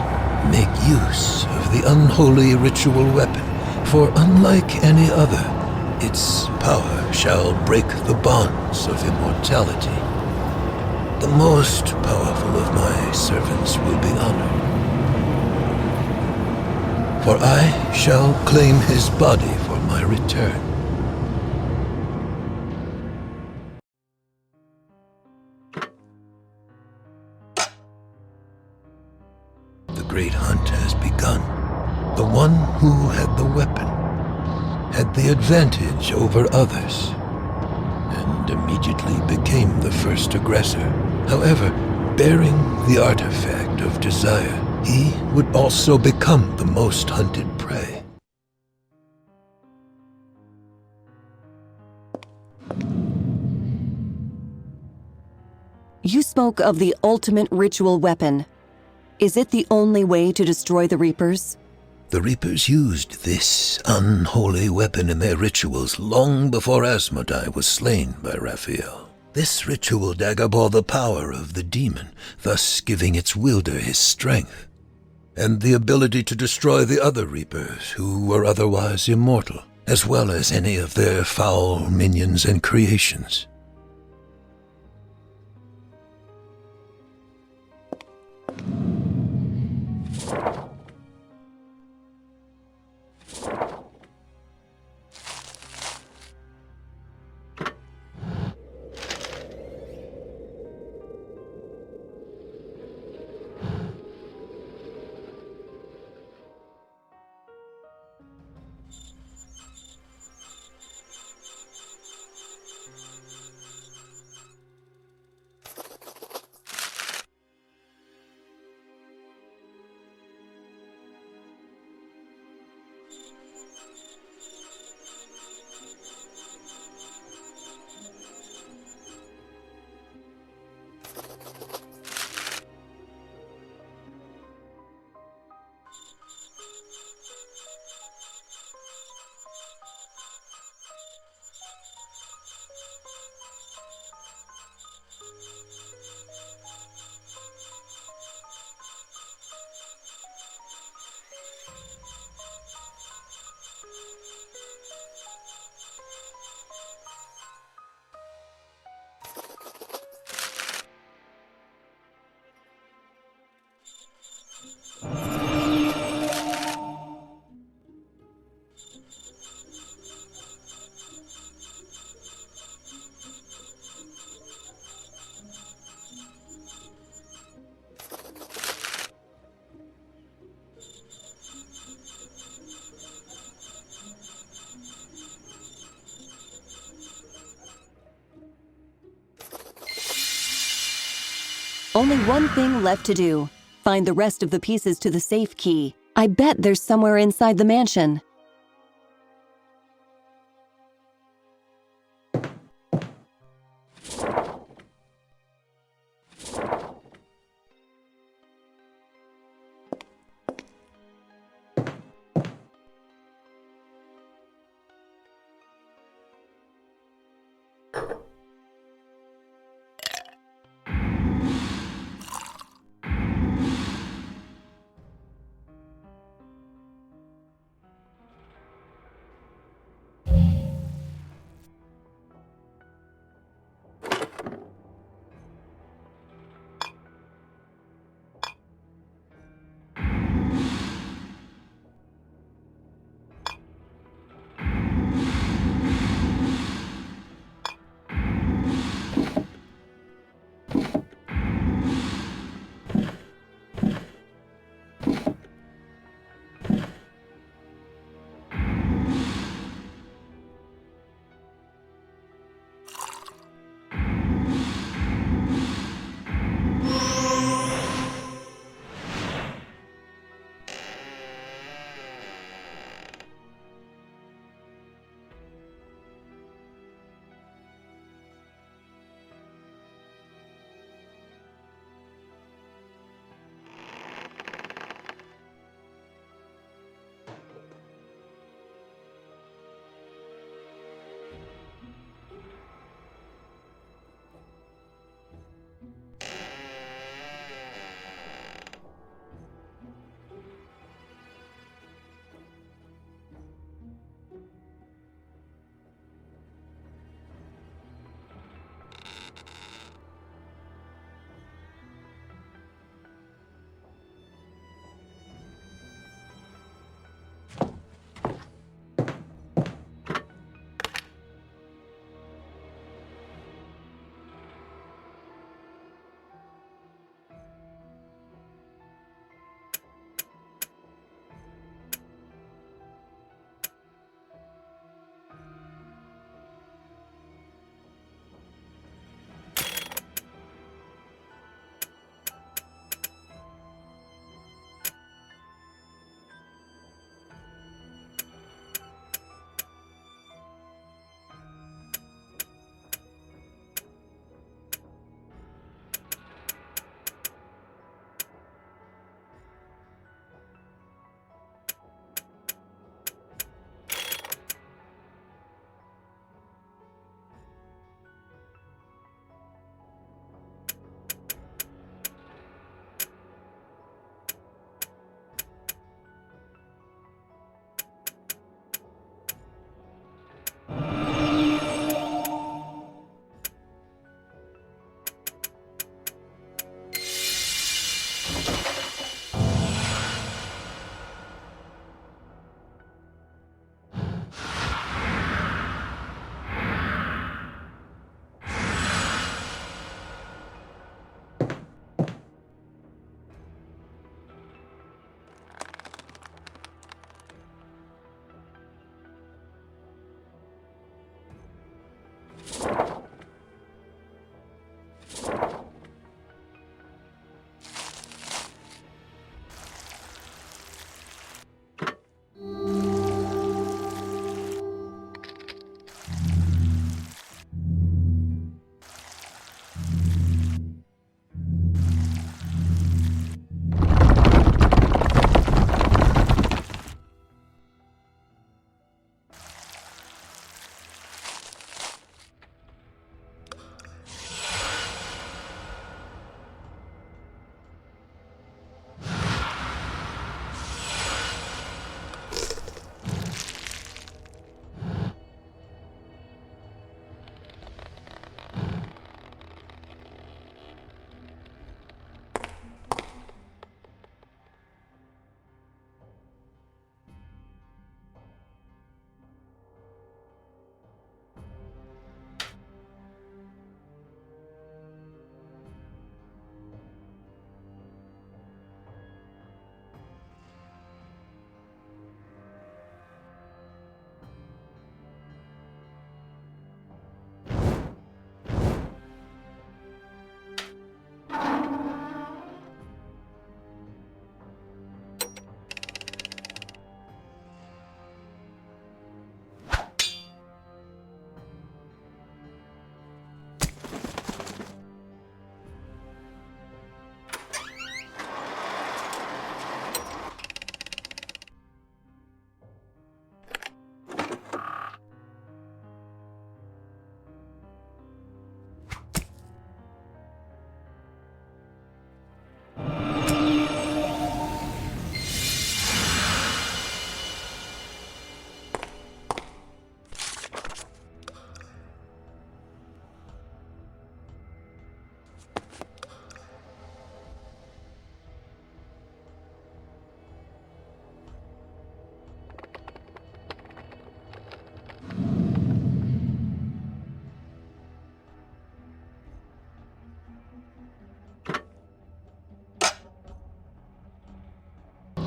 Make use of the unholy ritual weapon, for unlike any other, its power shall break the bonds of immortality. The most powerful of my servants will be honored, for I shall claim his body for my return. The great hunt has begun. The one who had the weapon had the advantage over others, and immediately became the first aggressor. However, bearing the artifact of desire, he would also become the most hunted prey. You spoke of the ultimate ritual weapon. Is it the only way to destroy the Reapers? The Reapers used this unholy weapon in their rituals long before Asmodai was slain by Raphael. This ritual dagger bore the power of the demon, thus giving its wielder his strength, and the ability to destroy the other Reapers who were otherwise immortal, as well as any of their foul minions and creations. Only one thing left to do. Find the rest of the pieces to the safe key. I bet there's somewhere inside the mansion.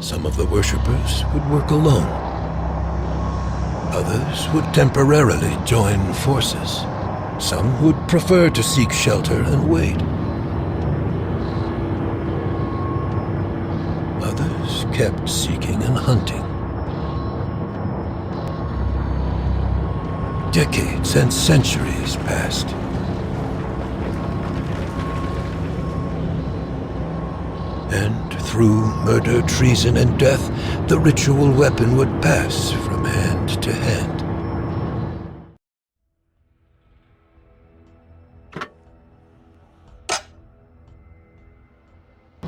Some of the worshippers would work alone. Others would temporarily join forces. Some would prefer to seek shelter and wait. Others kept seeking and hunting. Decades and centuries passed. And through murder, treason, and death, the ritual weapon would pass from hand to hand.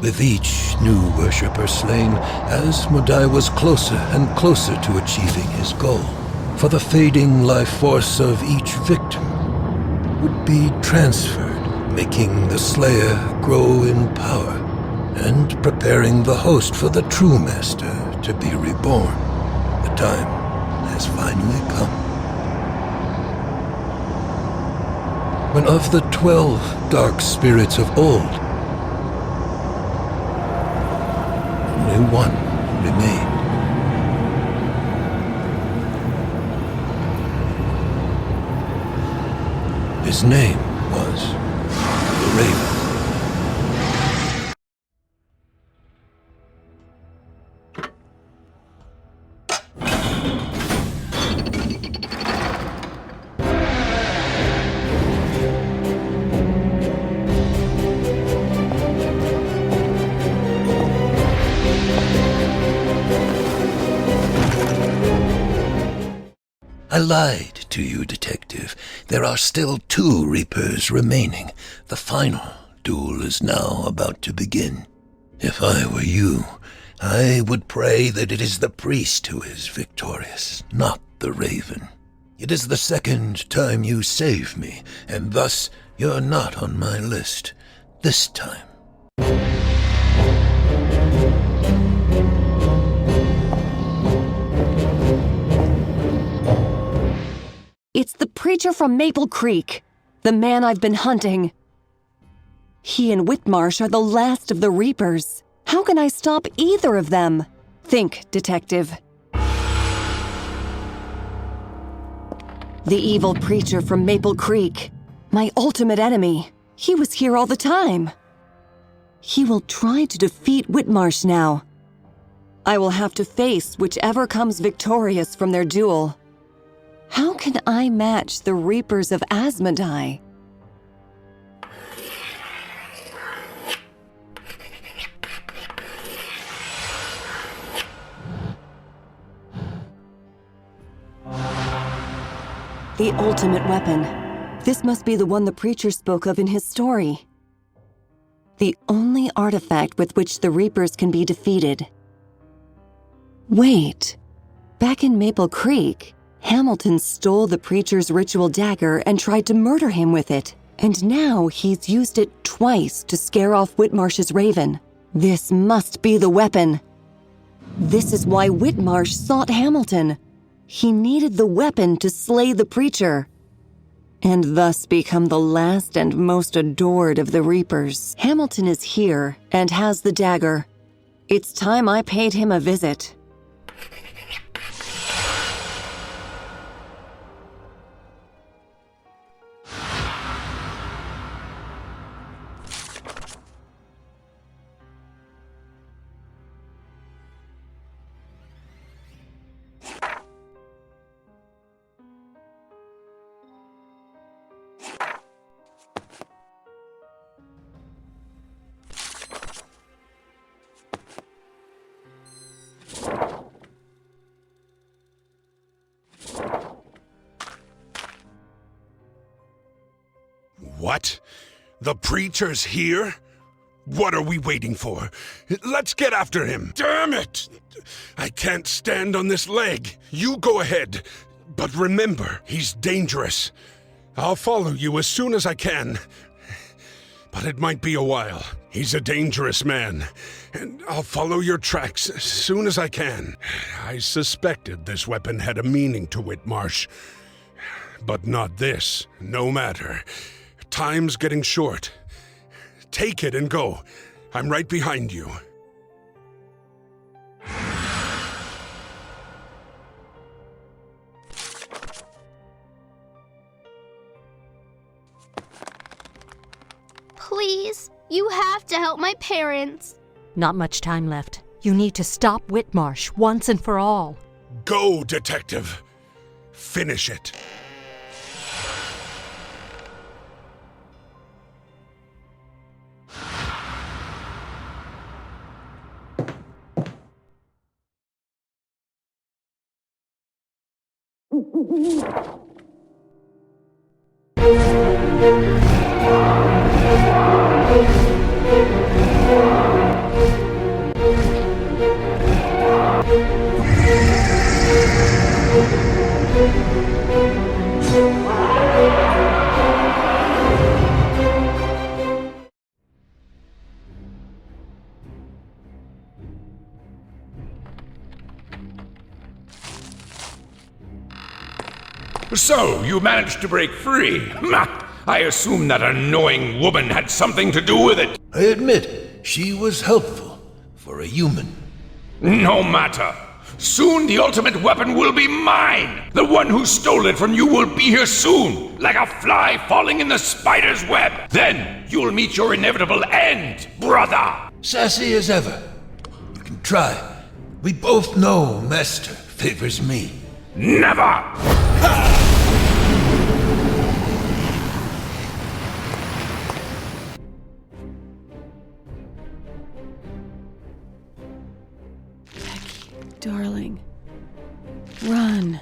With each new worshipper slain, Asmodai was closer and closer to achieving his goal. For the fading life force of each victim would be transferred, making the Slayer grow in power, and preparing the host for the true master to be reborn. The time has finally come. When of the 12 dark spirits of old, only one remained. His name was the Raven. I lied to you, Detective. There are still 2 Reapers remaining. The final duel is now about to begin. If I were you, I would pray that it is the priest who is victorious, not the Raven. It is the second time you save me, and thus you're not on my list. This time. It's the preacher from Maple Creek, the man I've been hunting. He and Whitmarsh are the last of the Reapers. How can I stop either of them? Think, Detective. The evil preacher from Maple Creek, my ultimate enemy. He was here all the time. He will try to defeat Whitmarsh now. I will have to face whichever comes victorious from their duel. How can I match the Reapers of Asmodai? The ultimate weapon. This must be the one the preacher spoke of in his story. The only artifact with which the Reapers can be defeated. Wait, back in Maple Creek, Hamilton stole the preacher's ritual dagger and tried to murder him with it. And now he's used it twice to scare off Whitmarsh's raven. This must be the weapon. This is why Whitmarsh sought Hamilton. He needed the weapon to slay the preacher, and thus become the last and most adored of the Reapers. Hamilton is here and has the dagger. It's time I paid him a visit. What? The preacher's here? What are we waiting for? Let's get after him. Damn it! I can't stand on this leg. You go ahead. But remember, he's dangerous. I'll follow you as soon as I can. But it might be a while. He's a dangerous man, and I'll follow your tracks as soon as I can. I suspected this weapon had a meaning to Whitmarsh. But not this. No matter. Time's getting short. Take it and go. I'm right behind you. Please, you have to help my parents. Not much time left. You need to stop Whitmarsh once and for all. Go, detective. Finish it. So, you managed to break free. I assume that annoying woman had something to do with it. I admit, she was helpful for a human. No matter. Soon the ultimate weapon will be mine. The one who stole it from you will be here soon, like a fly falling in the spider's web. Then you'll meet your inevitable end, brother. Sassy as ever. You can try. We both know Master favors me. Never! Darling, run.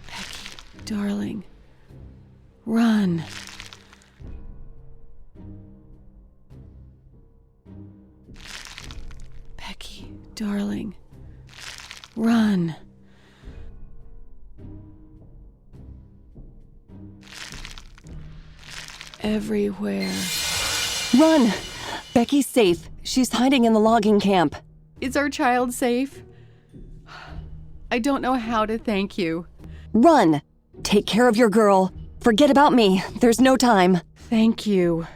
Becky, darling, run. Becky, darling, run. Everywhere. Run! Becky's safe. She's hiding in the logging camp. Is our child safe? I don't know how to thank you. Run! Take care of your girl. Forget about me. There's no time. Thank you.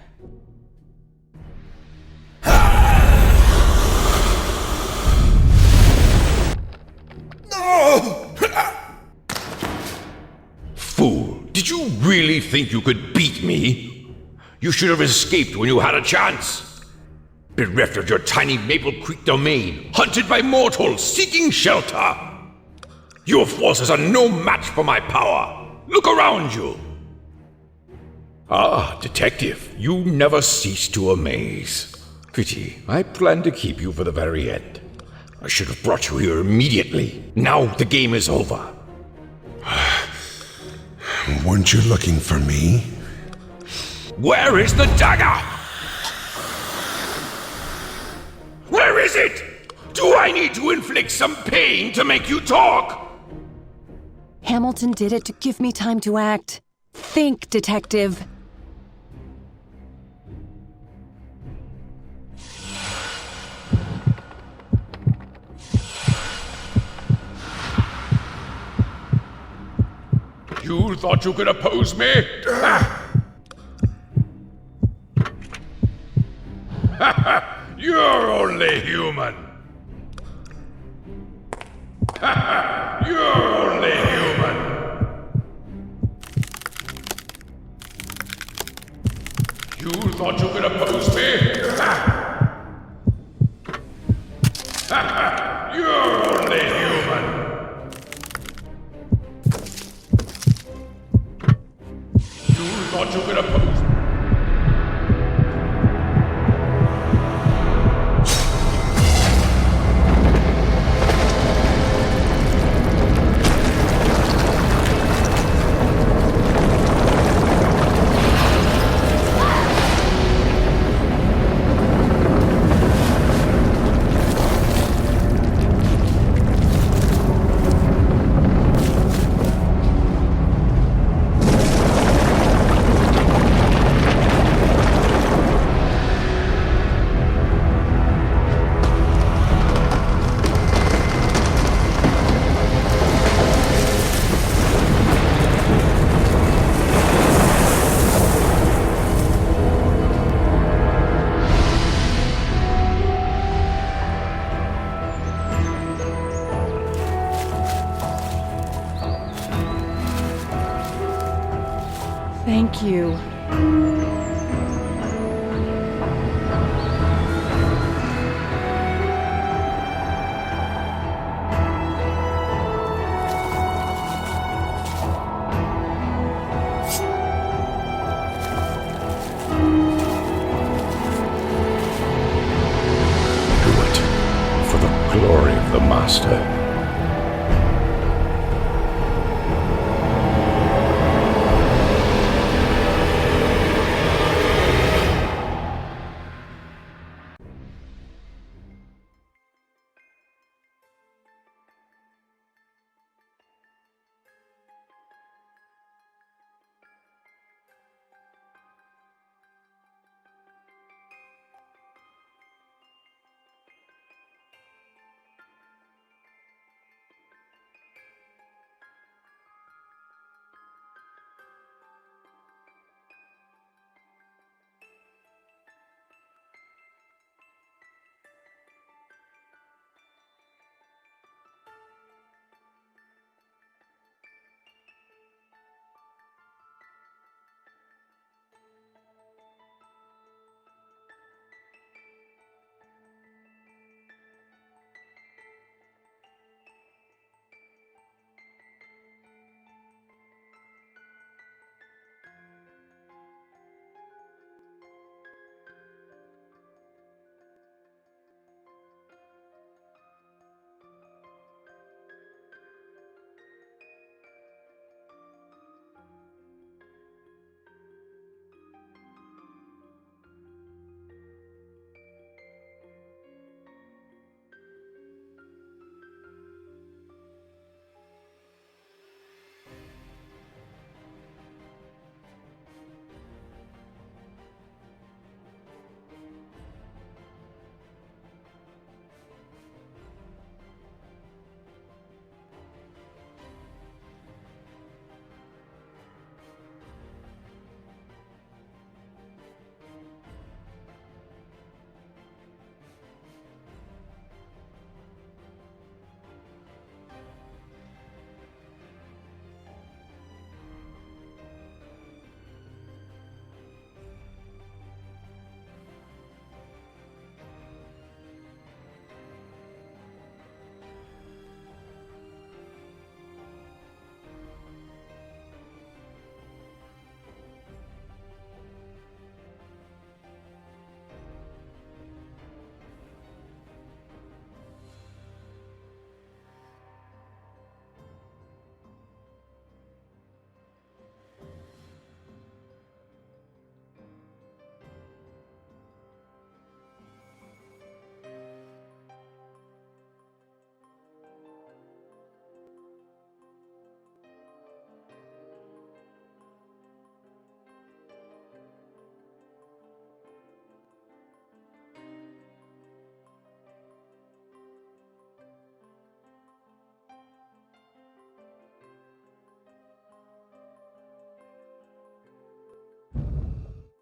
Fool, did you really think you could beat me? You should have escaped when you had a chance. Bereft of your tiny Maple Creek domain, hunted by mortals seeking shelter. Your forces are no match for my power. Look around you. Ah, detective, you never cease to amaze. Pity, I planned to keep you for the very end. I should have brought you here immediately. Now the game is over. Weren't you looking for me? Where is the dagger? Where is it? Do I need to inflict some pain to make you talk? Hamilton did it to give me time to act. Think, detective. You thought you could oppose me? You're only human. You're only human. You thought you could oppose me? You're only human. You thought you could oppose me? Thank you. Do it for the glory of the Master.